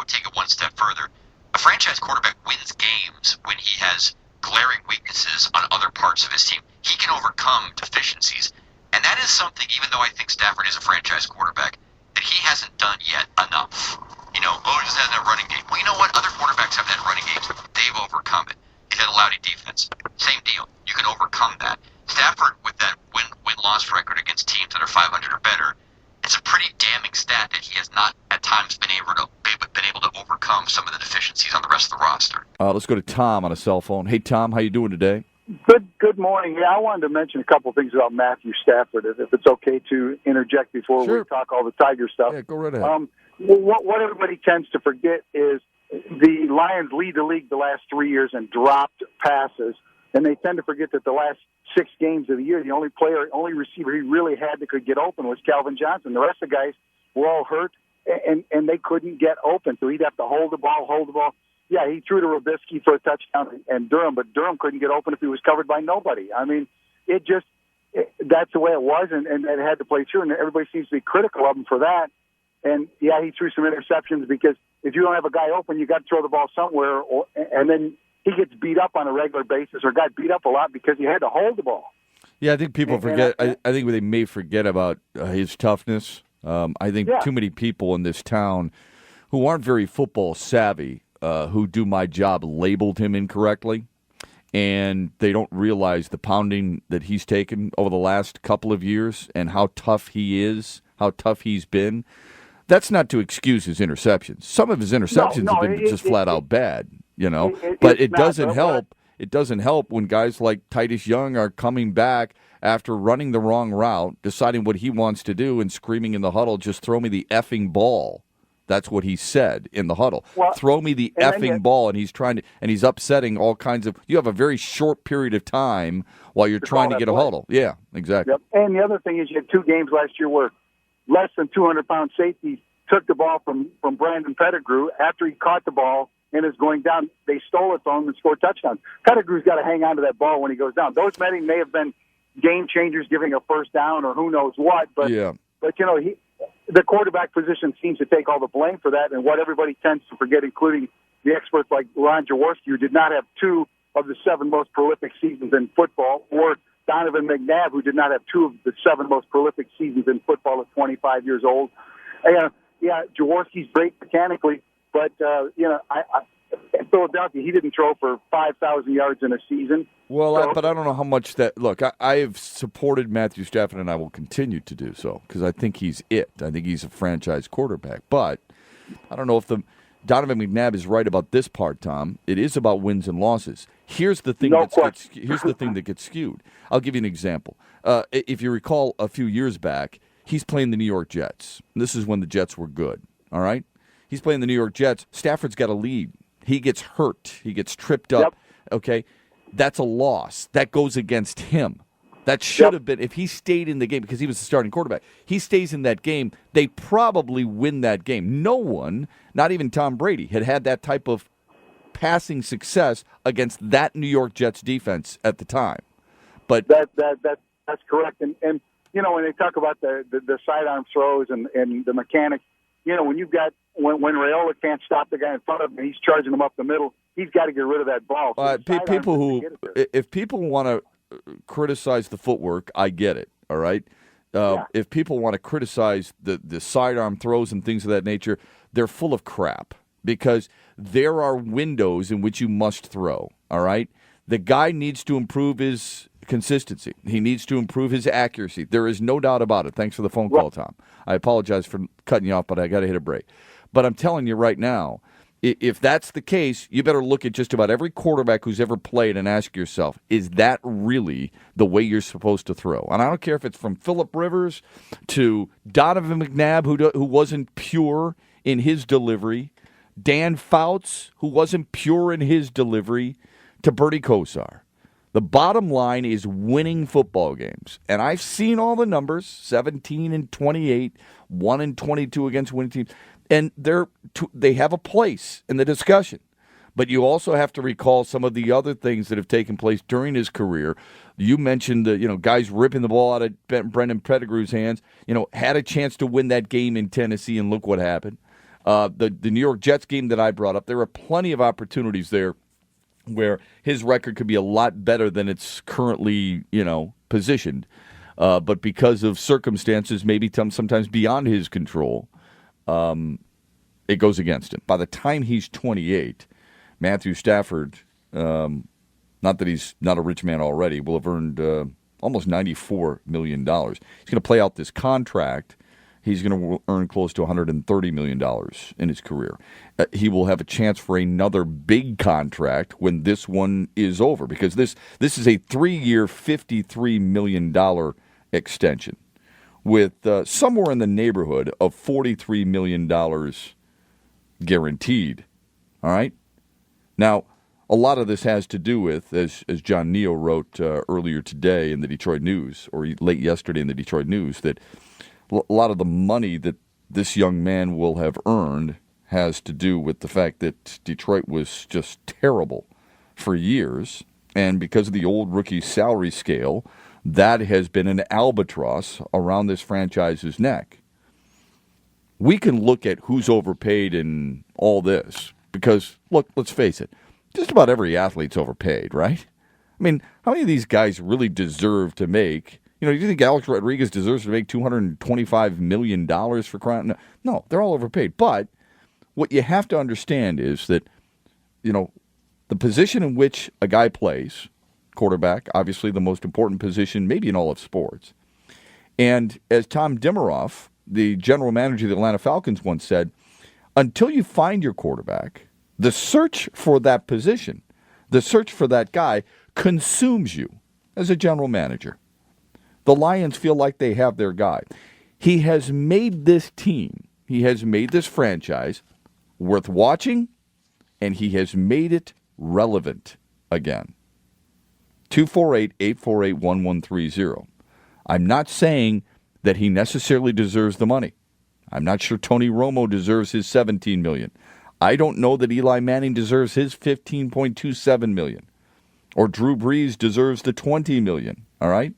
would take it one step further. A franchise quarterback wins games when he has glaring weaknesses on other parts of his team. He can overcome deficiencies. And that is something, even though I think Stafford is a franchise quarterback, that he hasn't done yet enough. You know, he just hasn't had a running game. Well, you know what? Other quarterbacks have had running games. They've overcome it. He's had a loudy defense. Same deal. You can overcome that. Stafford, with that win-loss record against teams that are 500 or better, it's a pretty damning stat that he has not, at times, been able to overcome some of the deficiencies on the rest of the roster. Let's go to Tom on a cell phone. Hey, Tom, how you doing today? Good morning. Yeah, I wanted to mention a couple of things about Matthew Stafford, if it's okay to interject before we talk all the Tiger stuff. Yeah, go right ahead. What everybody tends to forget is the Lions lead the league the last 3 years in dropped passes, and they tend to forget that the last 6 games of the year, the only receiver he really had that could get open was Calvin Johnson. The rest of the guys were all hurt, and they couldn't get open, so he'd have to hold the ball. Yeah, he threw to Robisky for a touchdown and Durham, but Durham couldn't get open if he was covered by nobody. I mean, that's the way it was, and it had to play through, and everybody seems to be critical of him for that. And, yeah, he threw some interceptions because if you don't have a guy open, you got to throw the ball somewhere, and then he gets beat up on a regular basis or got beat up a lot because he had to hold the ball. Yeah, I think people forget. I think they may forget about his toughness. I think too many people in this town who aren't very football savvy, who do my job, labeled him incorrectly, and they don't realize the pounding that he's taken over the last couple of years and how tough he is, how tough he's been. That's not to excuse his interceptions. Some of his interceptions have been just flat out bad, but it doesn't help. It doesn't help when guys like Titus Young are coming back after running the wrong route, deciding what he wants to do, and screaming in the huddle, just throw me the effing ball. That's what he said in the huddle. Well, throw me the effing ball, and he's upsetting all kinds of. You have a very short period of time while you're trying to get a huddle. Yeah, exactly. Yep. And the other thing is, you had 2 games last year where less than 200-pound safeties took the ball from Brandon Pettigrew after he caught the ball and is going down. They stole it from him and scored touchdowns. Pettigrew's got to hang on to that ball when he goes down. Those may have been game changers, giving a first down or who knows what, but the quarterback position seems to take all the blame for that, and what everybody tends to forget, including the experts like Ron Jaworski, who did not have 2 of the 7 most prolific seasons in football, or Donovan McNabb, who did not have 2 of the 7 most prolific seasons in football at 25 years old. Jaworski's great mechanically, but in Philadelphia, he didn't throw for 5,000 yards in a season. Well, but I don't know how much that. Look, I have supported Matthew Stafford, and I will continue to do so because I think he's it. I think he's a franchise quarterback. But I don't know if Donovan McNabb is right about this part, Tom. It is about wins and losses. Here's the thing. Here's the thing that gets skewed. I'll give you an example. If you recall, a few years back, he's playing the New York Jets. This is when the Jets were good. All right, he's playing the New York Jets. Stafford's got a lead. He gets hurt. He gets tripped up. Yep. Okay, that's a loss. That goes against him. That should have been, if he stayed in the game, because he was the starting quarterback, he stays in that game, they probably win that game. No one, not even Tom Brady, had that type of passing success against that New York Jets defense at the time. But that's correct. And when they talk about the sidearm throws and the mechanics, when you've got when Raiola can't stop the guy in front of him, he's charging him up the middle. He's got to get rid of that ball. So if people want to criticize the footwork, I get it. All right. If people want to criticize the sidearm throws and things of that nature, they're full of crap because there are windows in which you must throw. All right. The guy needs to improve his consistency. He needs to improve his accuracy. There is no doubt about it. Thanks for the phone call, Tom. I apologize for cutting you off, but I got to hit a break. But I'm telling you right now, if that's the case, you better look at just about every quarterback who's ever played and ask yourself, is that really the way you're supposed to throw? And I don't care if it's from Phillip Rivers to Donovan McNabb, who wasn't pure in his delivery, Dan Fouts, who wasn't pure in his delivery, to Bertie Kosar. The bottom line is winning football games. And I've seen all the numbers, 17-28, 1-22 against winning teams. And they have a place in the discussion. But you also have to recall some of the other things that have taken place during his career. You mentioned guys ripping the ball out of Brendan Pettigrew's hands. Had a chance to win that game in Tennessee, and look what happened. The New York Jets game that I brought up, there are plenty of opportunities there where his record could be a lot better than it's currently, positioned. But because of circumstances, maybe sometimes beyond his control, it goes against him. By the time he's 28, Matthew Stafford, not that he's not a rich man already, will have earned almost $94 million. He's going to play out this contract. He's going to earn close to $130 million in his career. He will have a chance for another big contract when this one is over, because this is a 3-year, $53 million extension with somewhere in the neighborhood of $43 million guaranteed. All right? Now, a lot of this has to do with, as John Neo wrote earlier today in the Detroit News, or late yesterday in the Detroit News, that a lot of the money that this young man will have earned has to do with the fact that Detroit was just terrible for years, and because of the old rookie salary scale, that has been an albatross around this franchise's neck. We can look at who's overpaid in all this because, look, let's face it, just about every athlete's overpaid, right? I mean, how many of these guys really deserve to make, do you think Alex Rodriguez deserves to make $225 million for crying? No, they're all overpaid. But what you have to understand is that, the position in which a guy plays, quarterback, obviously the most important position maybe in all of sports. And as Tom Dimmeroff, the general manager of the Atlanta Falcons, once said, until you find your quarterback, the search for that position, the search for that guy consumes you as a general manager. The Lions feel like they have their guy. He has made this team, he has made this franchise worth watching, and he has made it relevant again. 248-848-1130. I'm not saying that he necessarily deserves the money. I'm not sure Tony Romo deserves his $17 million. I don't know that Eli Manning deserves his $15.27 million. Or Drew Brees deserves the $20 million. All right?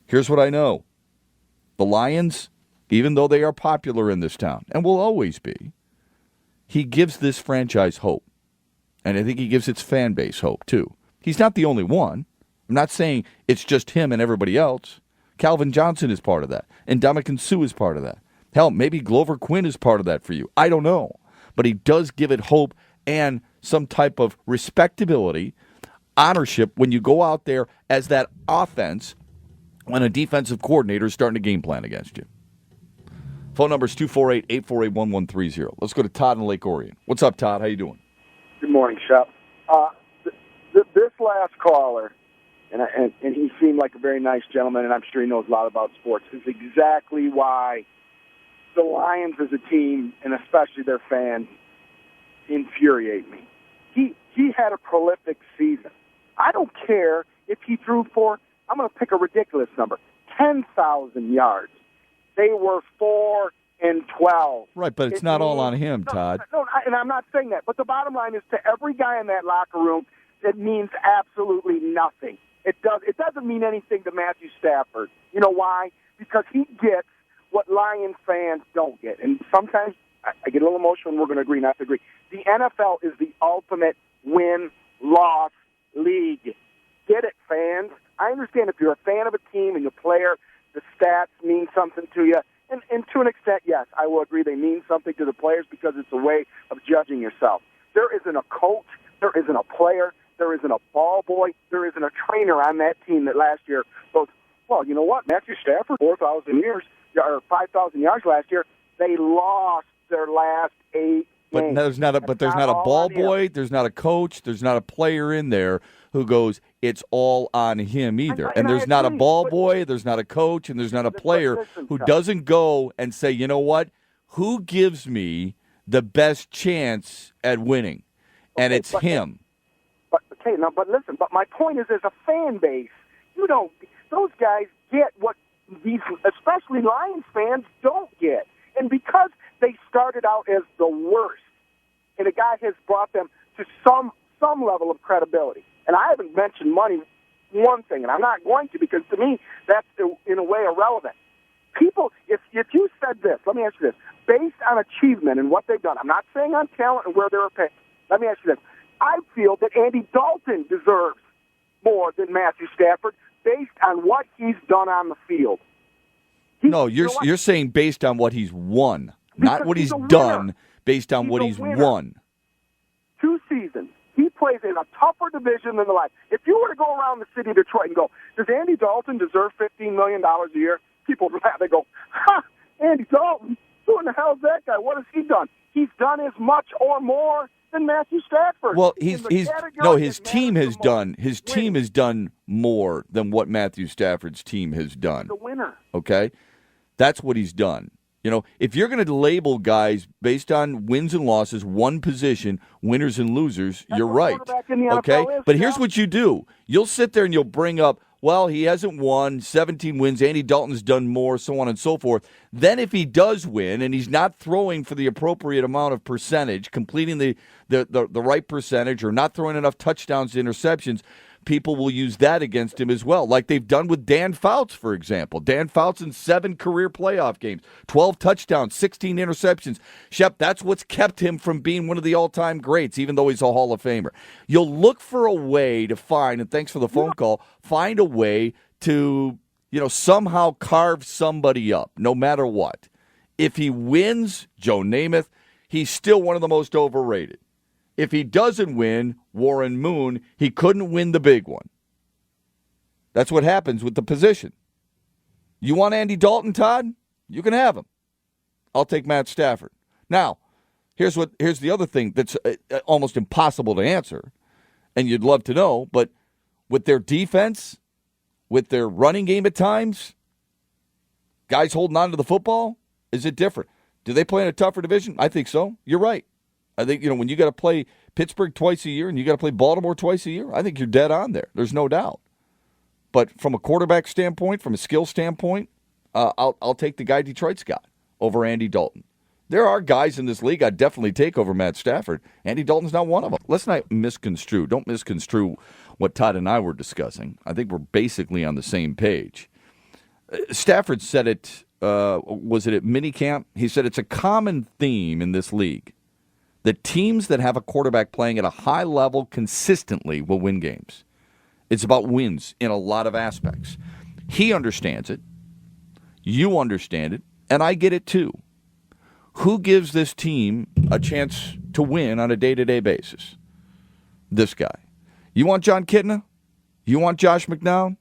Here's what I know. The Lions, even though they are popular in this town, and will always be, he gives this franchise hope. And I think he gives its fan base hope, too. He's not the only one. I'm not saying it's just him and everybody else. Calvin Johnson is part of that. And Ndamukong Suh is part of that. Hell, maybe Glover Quinn is part of that for you. I don't know. But he does give it hope and some type of respectability, ownership when you go out there as that offense when a defensive coordinator is starting a game plan against you. Phone number is 248-848-1130. Let's go to Todd in Lake Orion. What's up, Todd? How you doing? Good morning, Shep. This last caller, and he seemed like a very nice gentleman, and I'm sure he knows a lot about sports, is exactly why the Lions as a team, and especially their fans, infuriate me. He had a prolific season. I don't care if he threw for, I'm going to pick a ridiculous number, 10,000 yards. They were 4-12. Right, but it's not all on him, Todd. No, and I'm not saying that. But the bottom line is to every guy in that locker room, it means absolutely nothing. It doesn't mean anything to Matthew Stafford. You know why? Because he gets what Lions fans don't get. And sometimes I get a little emotional and we're going to agree not to agree. The NFL is the ultimate win-loss league. Get it, fans? I understand if you're a fan of a team and your player, the stats mean something to you. And to an extent, yes, I will agree they mean something to the players because it's a way of judging yourself. There isn't a coach, there isn't a player, there isn't a ball boy, there isn't a trainer on that team that last year goes, well, you know what, Matthew Stafford, 4,000 years, or 5,000 yards last year, they lost their last 8 But games. there's not a ball boy, there's not a coach, there's not a player in there who goes, it's all on him either. And there's not a ball boy, there's not a coach, and there's not a player who doesn't go and say, you know what, who gives me the best chance at winning? And it's him. But listen, but my point is, as a fan base, those guys get what these, especially Lions fans, don't get. And because they started out as the worst, and a guy has brought them to some level of credibility. And I haven't mentioned money, one thing, and I'm not going to, because to me, that's in a way irrelevant. People, if you said this, let me ask you this, based on achievement and what they've done, I'm not saying on talent and where they're picked. Let me ask you this. I feel that Andy Dalton deserves more than Matthew Stafford based on what he's done on the field. No, you're saying based on what he's won, not what he's done, based on what he's won. 2 seasons. He plays in a tougher division than the Lions. If you were to go around the city of Detroit and go, does Andy Dalton deserve $15 million a year? People would laugh. They go, ha, Andy Dalton, who in the hell is that guy? What has he done? He's done as much or more than Matthew Stafford. Well, his team has done more than what Matthew Stafford's team has done. The winner. Okay? That's what he's done. If you're going to label guys based on wins and losses, one position, winners and losers, you're right. Okay? But here's what you do. You'll sit there and you'll bring up, well, he hasn't won, 17 wins, Andy Dalton's done more, so on and so forth. Then if he does win and he's not throwing for the appropriate amount of percentage, completing the right percentage or not throwing enough touchdowns to interceptions, people will use that against him as well, like they've done with Dan Fouts, for example. Dan Fouts in 7 career playoff games, 12 touchdowns, 16 interceptions. Shep, that's what's kept him from being one of the all-time greats, even though he's a Hall of Famer. You'll look for a way to find, and thanks for the phone call, find a way to, somehow carve somebody up, no matter what. If he wins, Joe Namath, he's still one of the most overrated. If he doesn't win, Warren Moon, he couldn't win the big one. That's what happens with the position. You want Andy Dalton, Todd? You can have him. I'll take Matt Stafford. Now, here's the other thing that's almost impossible to answer, and you'd love to know, but with their defense, with their running game at times, guys holding on to the football, is it different? Do they play in a tougher division? I think so. You're right. I think, when you got to play Pittsburgh twice a year and you got to play Baltimore twice a year, I think you're dead on there. There's no doubt. But from a quarterback standpoint, from a skill standpoint, I'll take the guy Detroit's got over Andy Dalton. There are guys in this league I'd definitely take over Matt Stafford. Andy Dalton's not one of them. Let's not misconstrue. Don't misconstrue what Todd and I were discussing. I think we're basically on the same page. Stafford said it, was it at minicamp? He said it's a common theme in this league. The teams that have a quarterback playing at a high level consistently will win games. It's about wins in a lot of aspects. He understands it. You understand it. And I get it too. Who gives this team a chance to win on a day-to-day basis? This guy. You want John Kitna? You want Josh McCown?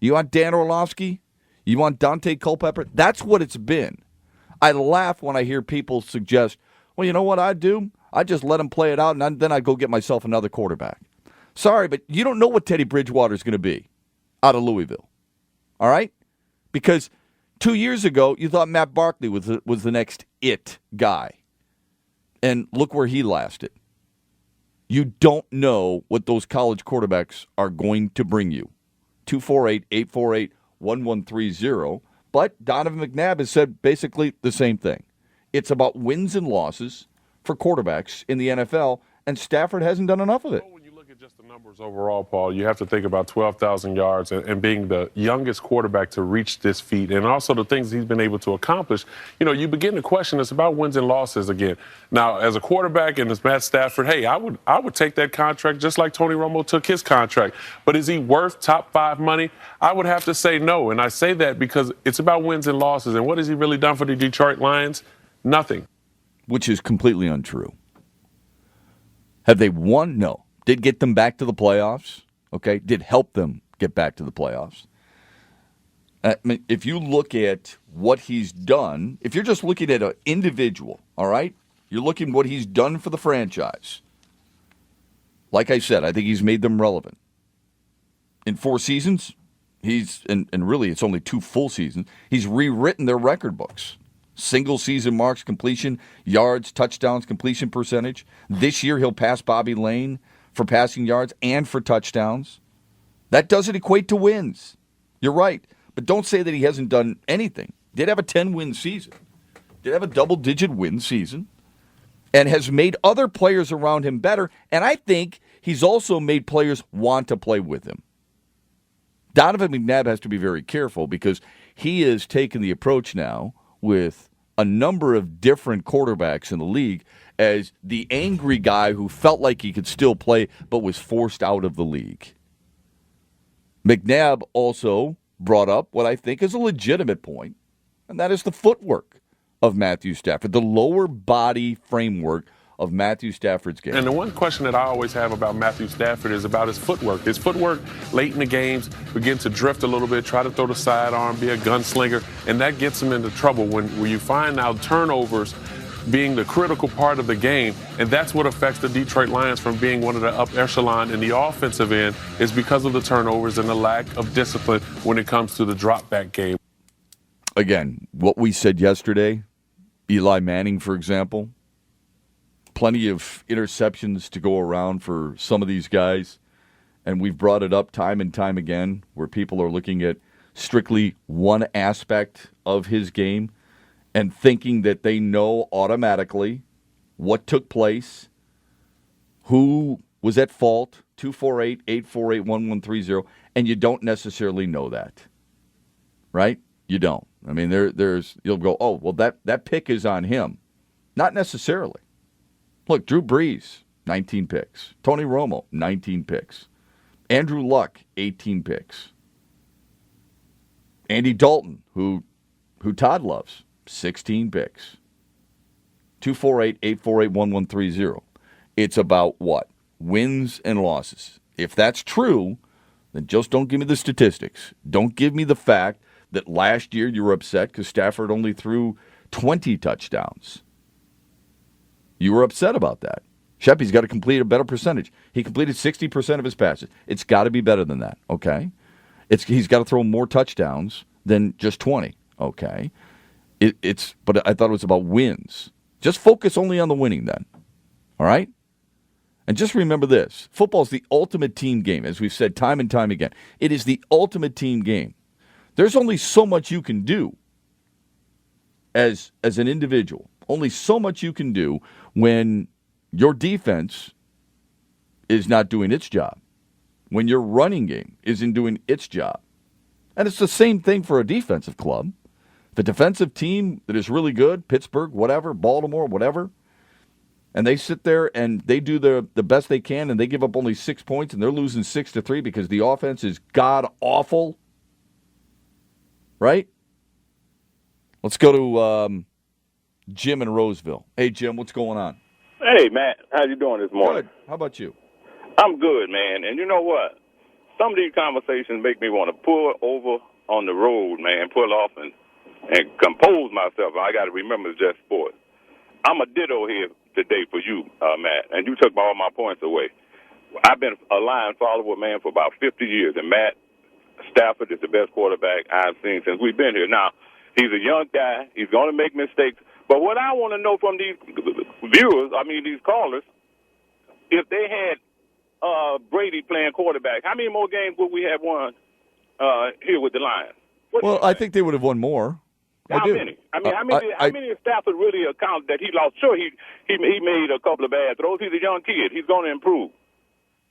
You want Dan Orlovsky? You want Dante Culpepper? That's what it's been. I laugh when I hear people suggest, well, you know what I'd do? I'd just let him play it out, and then I'd go get myself another quarterback. Sorry, but you don't know what Teddy Bridgewater is going to be out of Louisville. All right? Because 2 years ago, you thought Matt Barkley was the next it guy. And look where he lasted. You don't know what those college quarterbacks are going to bring you. 248-848-1130. But Donovan McNabb has said basically the same thing. It's about wins and losses for quarterbacks in the NFL, and Stafford hasn't done enough of it. When you look at just the numbers overall, Paul, you have to think about 12,000 yards and being the youngest quarterback to reach this feat, and also the things he's been able to accomplish. You begin to question it's about wins and losses again. Now, as a quarterback and as Matt Stafford, hey, I would take that contract just like Tony Romo took his contract. But is he worth top 5 money? I would have to say no, and I say that because it's about wins and losses. And what has he really done for the Detroit Lions? Nothing. Which is completely untrue. Have they won? No. Did get them back to the playoffs. Okay. Did help them get back to the playoffs. If you look at what he's done, if you're just looking at an individual, all right, you're looking at what he's done for the franchise. Like I said, I think he's made them relevant. In 4 seasons, and really it's only 2 full seasons, he's rewritten their record books. Single season marks, completion, yards, touchdowns, completion percentage. This year he'll pass Bobby Lane for passing yards and for touchdowns. That doesn't equate to wins. You're right. But don't say that he hasn't done anything. Did have a 10-win season. Did have a double-digit win season. And has made other players around him better. And I think he's also made players want to play with him. Donovan McNabb has to be very careful because he has taken the approach now with a number of different quarterbacks in the league as the angry guy who felt like he could still play but was forced out of the league. McNabb also brought up what I think is a legitimate point, and that is the footwork of Matthew Stafford, the lower body framework of Matthew Stafford's game. And the one question that I always have about Matthew Stafford is about his footwork. His footwork late in the games begin to drift a little bit, try to throw the sidearm, be a gunslinger, and that gets him into trouble when you find now turnovers being the critical part of the game, and that's what affects the Detroit Lions from being one of the up echelon in the offensive end is because of the turnovers and the lack of discipline when it comes to the drop back game. Again, what we said yesterday, Eli Manning, for example, plenty of interceptions to go around for some of these guys. and we've brought it up time and time again, where people are looking at strictly one aspect of his game and thinking that they know automatically what took place, who was at fault, 248-848-1130, and you don't necessarily know that, right? You don't. I mean, you'll go, oh, well, that pick is on him. Not necessarily. Look, Drew Brees, 19 picks. Tony Romo, 19 picks. Andrew Luck, 18 picks. Andy Dalton, who Todd loves, 16 picks. 248-848-1130. It's about what? Wins and losses. If that's true, then just don't give me the statistics. Don't give me the fact that last year you were upset because Stafford only threw 20 touchdowns. You were upset about that. Sheppy's got to complete a better percentage. He completed 60% of his passes. It's got to be better than that, okay? He's got to throw more touchdowns than just 20, okay? But I thought it was about wins. Just focus only on the winning then, all right? And just remember this. Football's the ultimate team game, as we've said time and time again. It is the ultimate team game. There's only so much you can do as an individual. Only so much you can do when your defense is not doing its job, when your running game isn't doing its job. And it's the same thing for a defensive club. The defensive team that is really good, Pittsburgh, whatever, Baltimore, whatever, and they sit there and they do the best they can and they give up only 6 points and they're losing 6-3 because the offense is god-awful, right? Let's go to Jim in Roseville. Hey, Jim, what's going on? Hey, Matt, how you doing this morning? Good. How about you? I'm good, man. And you know what? Some of these conversations make me want to pull over on the road, man, pull off and compose myself. I got to remember it's just sport. I'm a ditto here today for you, Matt, and you took all my points away. I've been a Lion follower, man, for about 50 years, and Matt Stafford is the best quarterback I've seen since we've been here. Now, he's a young guy. He's going to make mistakes. But what I want to know from these viewers, these callers, if they had Brady playing quarterback, how many more games would we have won here with the Lions? Well, I think they would have won more. How many? How many of Stafford really account that he lost? Sure, he made a couple of bad throws. He's a young kid. He's going to improve.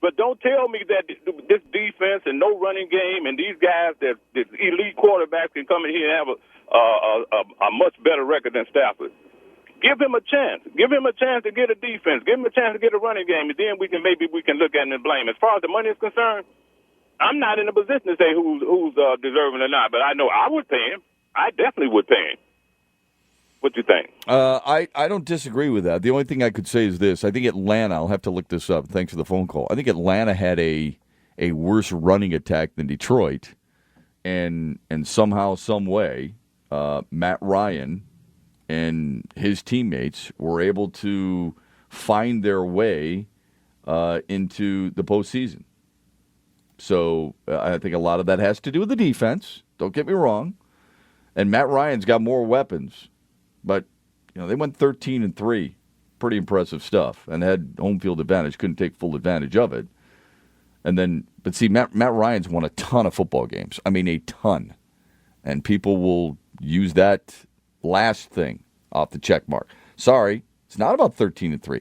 But don't tell me that this defense and no running game and these guys, that elite quarterbacks can come in here and have a much better record than Stafford. Give him a chance. Give him a chance to get a defense. Give him a chance to get a running game, and then we can look at him and blame. As far as the money is concerned, I'm not in a position to say who's deserving or not, but I know I would pay him. I definitely would pay him. What do you think? I don't disagree with that. The only thing I could say is this. I think Atlanta, I'll have to look this up. Thanks for the phone call. I think Atlanta had a worse running attack than Detroit, and somehow, some way, Matt Ryan and his teammates were able to find their way into the postseason. So I think a lot of that has to do with the defense. Don't get me wrong. And Matt Ryan's got more weapons. But, they went 13-3. Pretty impressive stuff. And had home field advantage. Couldn't take full advantage of it. But see, Matt Ryan's won a ton of football games. I mean, a ton. And people will use that last thing off the check mark. Sorry, it's not about 13-3.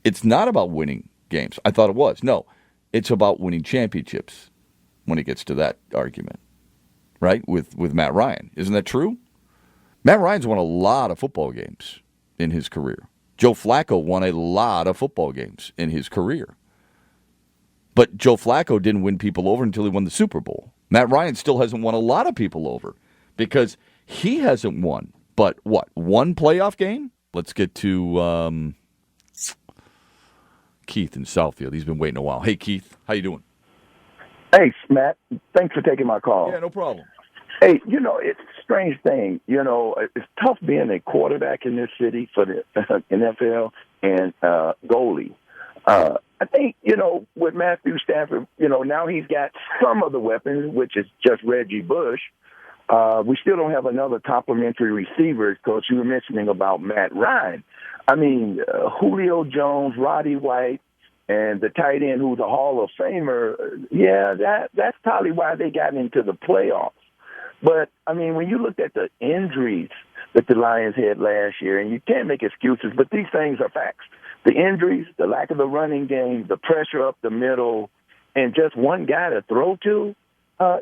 It's not about winning games. I thought it was. No, it's about winning championships when it gets to that argument, right, with Matt Ryan. Isn't that true? Matt Ryan's won a lot of football games in his career. Joe Flacco won a lot of football games in his career. But Joe Flacco didn't win people over until he won the Super Bowl. Matt Ryan still hasn't won a lot of people over because he hasn't won, but what, one playoff game? Let's get to Keith in Southfield. He's been waiting a while. Hey, Keith, how you doing? Hey, Matt. Thanks for taking my call. Yeah, no problem. Hey, it's a strange thing. It's tough being a quarterback in this city for the NFL and goalie. I think, with Matthew Stafford, now he's got some of the weapons, which is just Reggie Bush. We still don't have another complimentary receiver because you were mentioning about Matt Ryan. I mean, Julio Jones, Roddy White, and the tight end who's a Hall of Famer, that's probably why they got into the playoffs. But, I mean, when you looked at the injuries that the Lions had last year, and you can't make excuses, but these things are facts. The injuries, the lack of the running game, the pressure up the middle, and just one guy to throw to,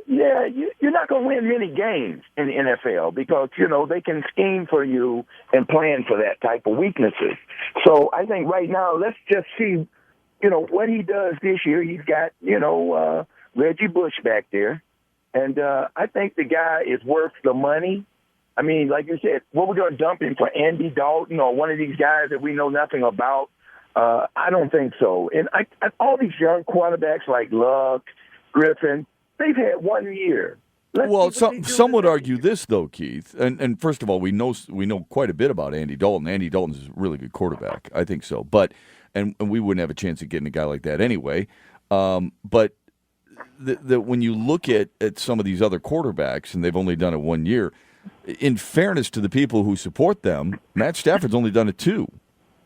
you're not going to win many games in the NFL because, they can scheme for you and plan for that type of weaknesses. So I think right now, let's just see, what he does this year. He's got, Reggie Bush back there. And I think the guy is worth the money. I mean, like you said, what we're going to dump him for Andy Dalton or one of these guys that we know nothing about? I don't think so. And all these young quarterbacks like Luck, Griffin, they've had 1 year. Some would argue this, though, Keith. And first of all, we know quite a bit about Andy Dalton. Andy Dalton's a really good quarterback. I think so. But and we wouldn't have a chance of getting a guy like that anyway. But when you look at some of these other quarterbacks, and they've only done it 1 year, in fairness to the people who support them, Matt Stafford's only done it 2.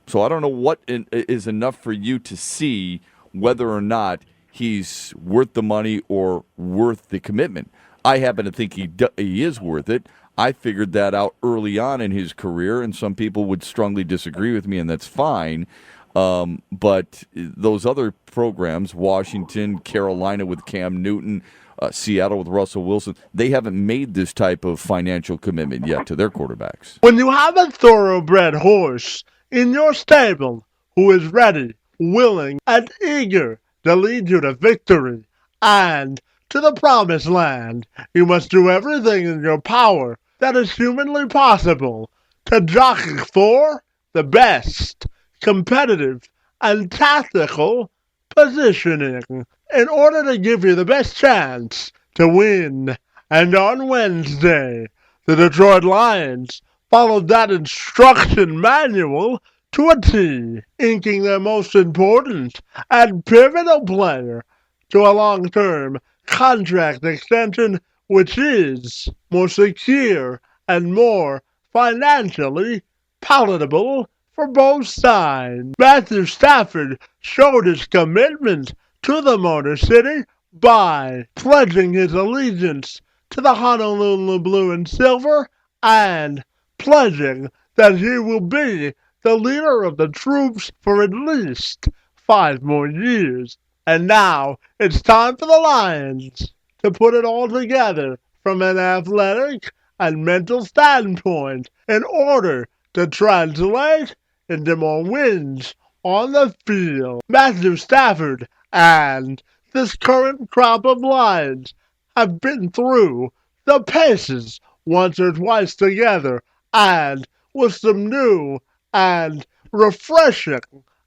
So I don't know what is enough for you to see whether or not he's worth the money or worth the commitment. I happen to think he is worth it. I figured that out early on in his career, and some people would strongly disagree with me, and that's fine. But those other programs, Washington, Carolina with Cam Newton, Seattle with Russell Wilson, they haven't made this type of financial commitment yet to their quarterbacks. When you have a thoroughbred horse in your stable who is ready, willing, and eager to lead you to victory and to the promised land, you must do everything in your power that is humanly possible to jockey for the best competitive and tactical positioning in order to give you the best chance to win. And on Wednesday, the Detroit Lions followed that instruction manual to a T, inking their most important and pivotal player to a long-term contract extension, which is more secure and more financially palatable for both sides. Matthew Stafford showed his commitment to the Motor City by pledging his allegiance to the Honolulu Blue and Silver and pledging that he will be the leader of the troops for at least 5 more years. And now it's time for the Lions to put it all together from an athletic and mental standpoint in order to translate into more wins on the field. Matthew Stafford and this current crop of Lions have been through the paces once or twice together, and with some new and refreshing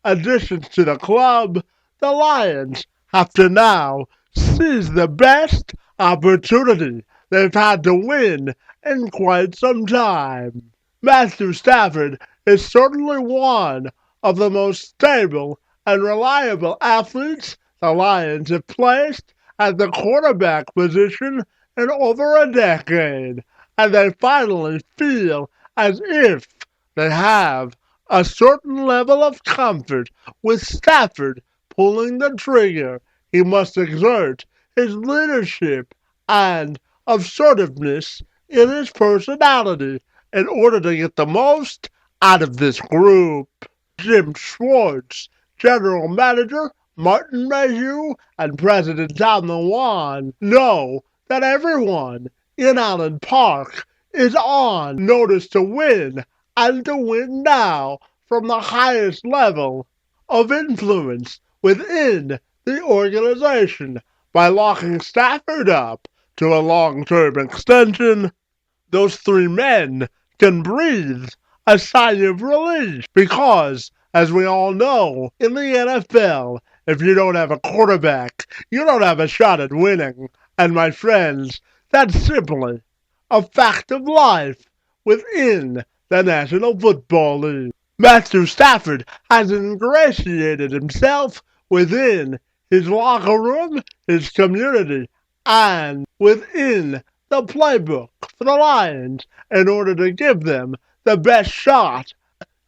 additions to the club, the Lions have to now seize the best opportunity they've had to win in quite some time. Matthew Stafford is certainly one of the most stable and reliable athletes the Lions have placed at the quarterback position in over a decade, and they finally feel as if they have a certain level of comfort with Stafford pulling the trigger. He must exert his leadership and assertiveness in his personality in order to get the most out of this group. Jim Schwartz, General Manager Martin Mayhew, and President Tom Lewan know that everyone in Allen Park is on notice to win, and to win now from the highest level of influence within the organization by locking Stafford up to a long-term extension. Those 3 men can breathe a sigh of relief because, as we all know, in the NFL, if you don't have a quarterback, you don't have a shot at winning. And my friends, that's simply a fact of life within the National Football League. Matthew Stafford has ingratiated himself within his locker room, his community, and within the playbook for the Lions in order to give them the best shot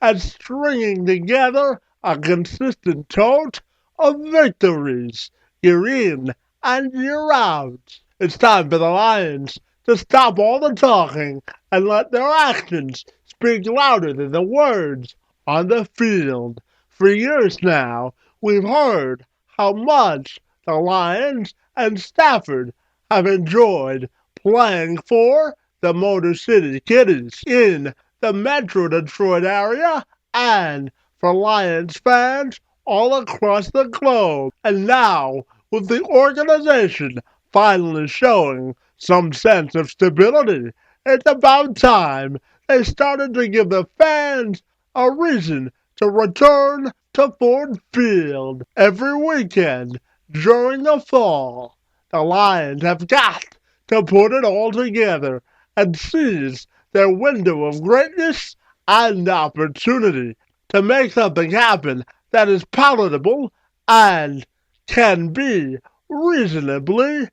at stringing together a consistent tote of victories year in and year out. It's time for the Lions to stop all the talking and let their actions speak louder than the words on the field. For years now, we've heard how much the Lions and Stafford have enjoyed playing for the Motor City Kitties in the Metro Detroit area and for Lions fans all across the globe. And now, with the organization finally showing some sense of stability, it's about time they started to give the fans a reason to return to Ford Field every weekend during the fall. The Lions have got to put it all together and seize their window of greatness and opportunity to make something happen that is palatable and can be reasonably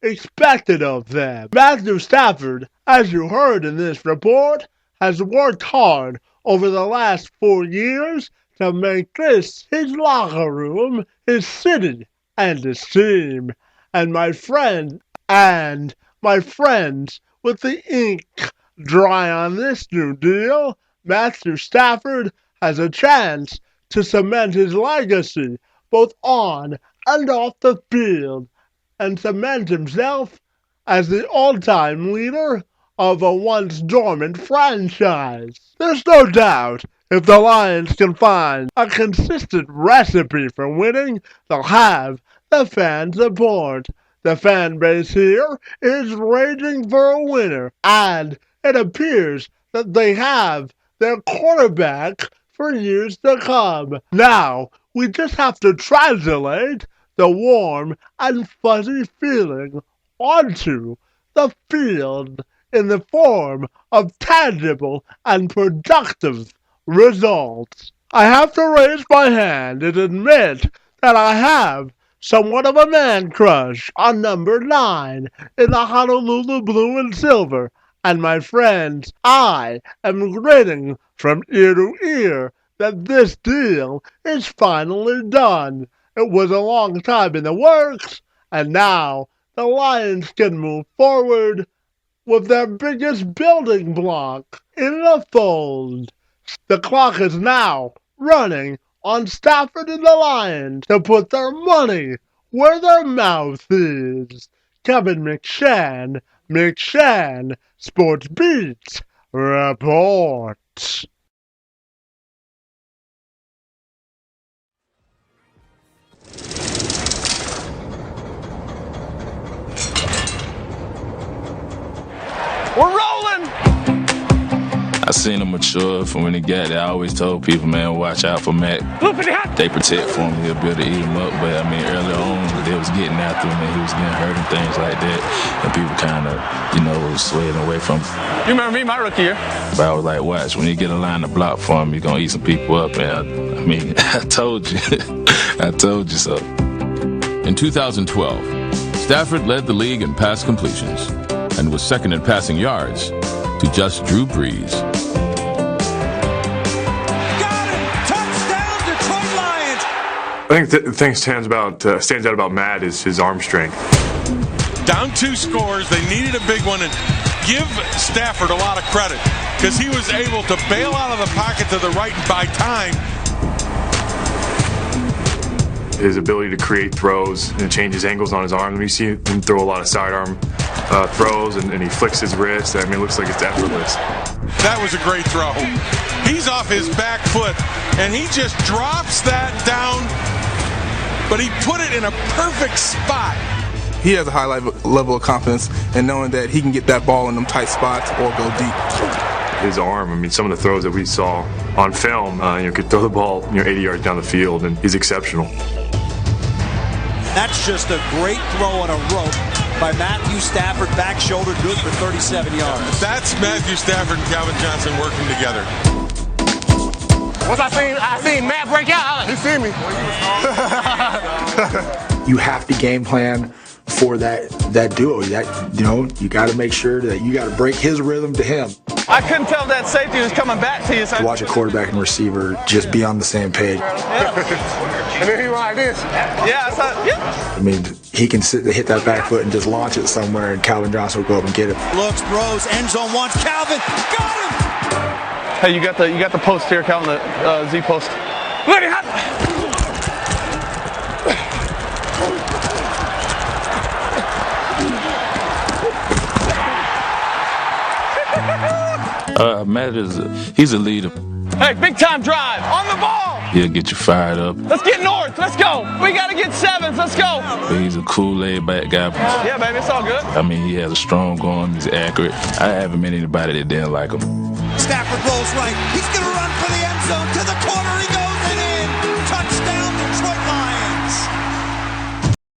expected of them. Matthew Stafford, as you heard in this report, has worked hard over the last 4 years to make this his locker room, his city, and his team. And my friends with the ink dry on this new deal, Matthew Stafford has a chance to cement his legacy both on and off the field and cement himself as the all-time leader of a once dormant franchise. There's no doubt if the Lions can find a consistent recipe for winning, they'll have the fan support. The fan base here is raging for a winner, and it appears that they have their quarterback for years to come. Now, we just have to translate the warm and fuzzy feeling onto the field in the form of tangible and productive results. I have to raise my hand and admit that I have somewhat of a man crush on number 9 in the Honolulu blue and silver. And my friends, I am grinning from ear to ear that this deal is finally done. It was a long time in the works, and now the Lions can move forward with their biggest building block in the fold. The clock is now running on Stafford and the Lions to put their money where their mouth is. Kevin McShann, Sports Beat, reports. We're rolling! I seen him mature from when he got there. I always told people, man, watch out for Matt. They protect for him. He'll be able to eat him up. But, I mean, early on, they was getting after him, and he was getting hurt and things like that. And people kind of, swaying away from him. You remember me my rookie year? But I was like, watch, when you get a line to block for him, you're going to eat some people up. And, I told you. I told you so. In 2012, Stafford led the league in pass completions and was second in passing yards to just Drew Brees. I think the thing stands out about Matt is his arm strength. Down 2 scores, they needed a big one, and give Stafford a lot of credit because he was able to bail out of the pocket to the right and buy time. His ability to create throws and change his angles on his arm. When you see him throw a lot of sidearm throws and he flicks his wrist, it looks like it's effortless. That was a great throw. He's off his back foot, and he just drops that down, but he put it in a perfect spot. He has a high level of confidence in knowing that he can get that ball in them tight spots or go deep. His arm, some of the throws that we saw on film, could throw the ball 80 yards down the field, and he's exceptional. That's just a great throw on a rope by Matthew Stafford, back shoulder, good for 37 yards. That's Matthew Stafford and Calvin Johnson working together. Once I seen Matt break out, he see me. You have to game plan for that duo. You got to make sure that you got to break his rhythm to him. I couldn't tell that safety was coming back to you. To watch a quarterback and receiver just be on the same page. And then he went like this. Yeah, I saw. Yeah. I mean, he can hit that back foot and just launch it somewhere, and Calvin Johnson will go up and get it. Looks, throws, end zone wants Calvin. Got him. Hey, you got the post here, Calvin, the Z post. Let it happen. Matt he's a leader. Hey, big time drive on the ball. He'll get you fired up. Let's get north. Let's go. We got to get sevens. Let's go. But he's a cool, laid-back guy. Yeah, baby, it's all good. I mean, he has a strong arm. He's accurate. I haven't met anybody that didn't like him. Stafford rolls right. He's going to run for the end zone to the corner. He goes.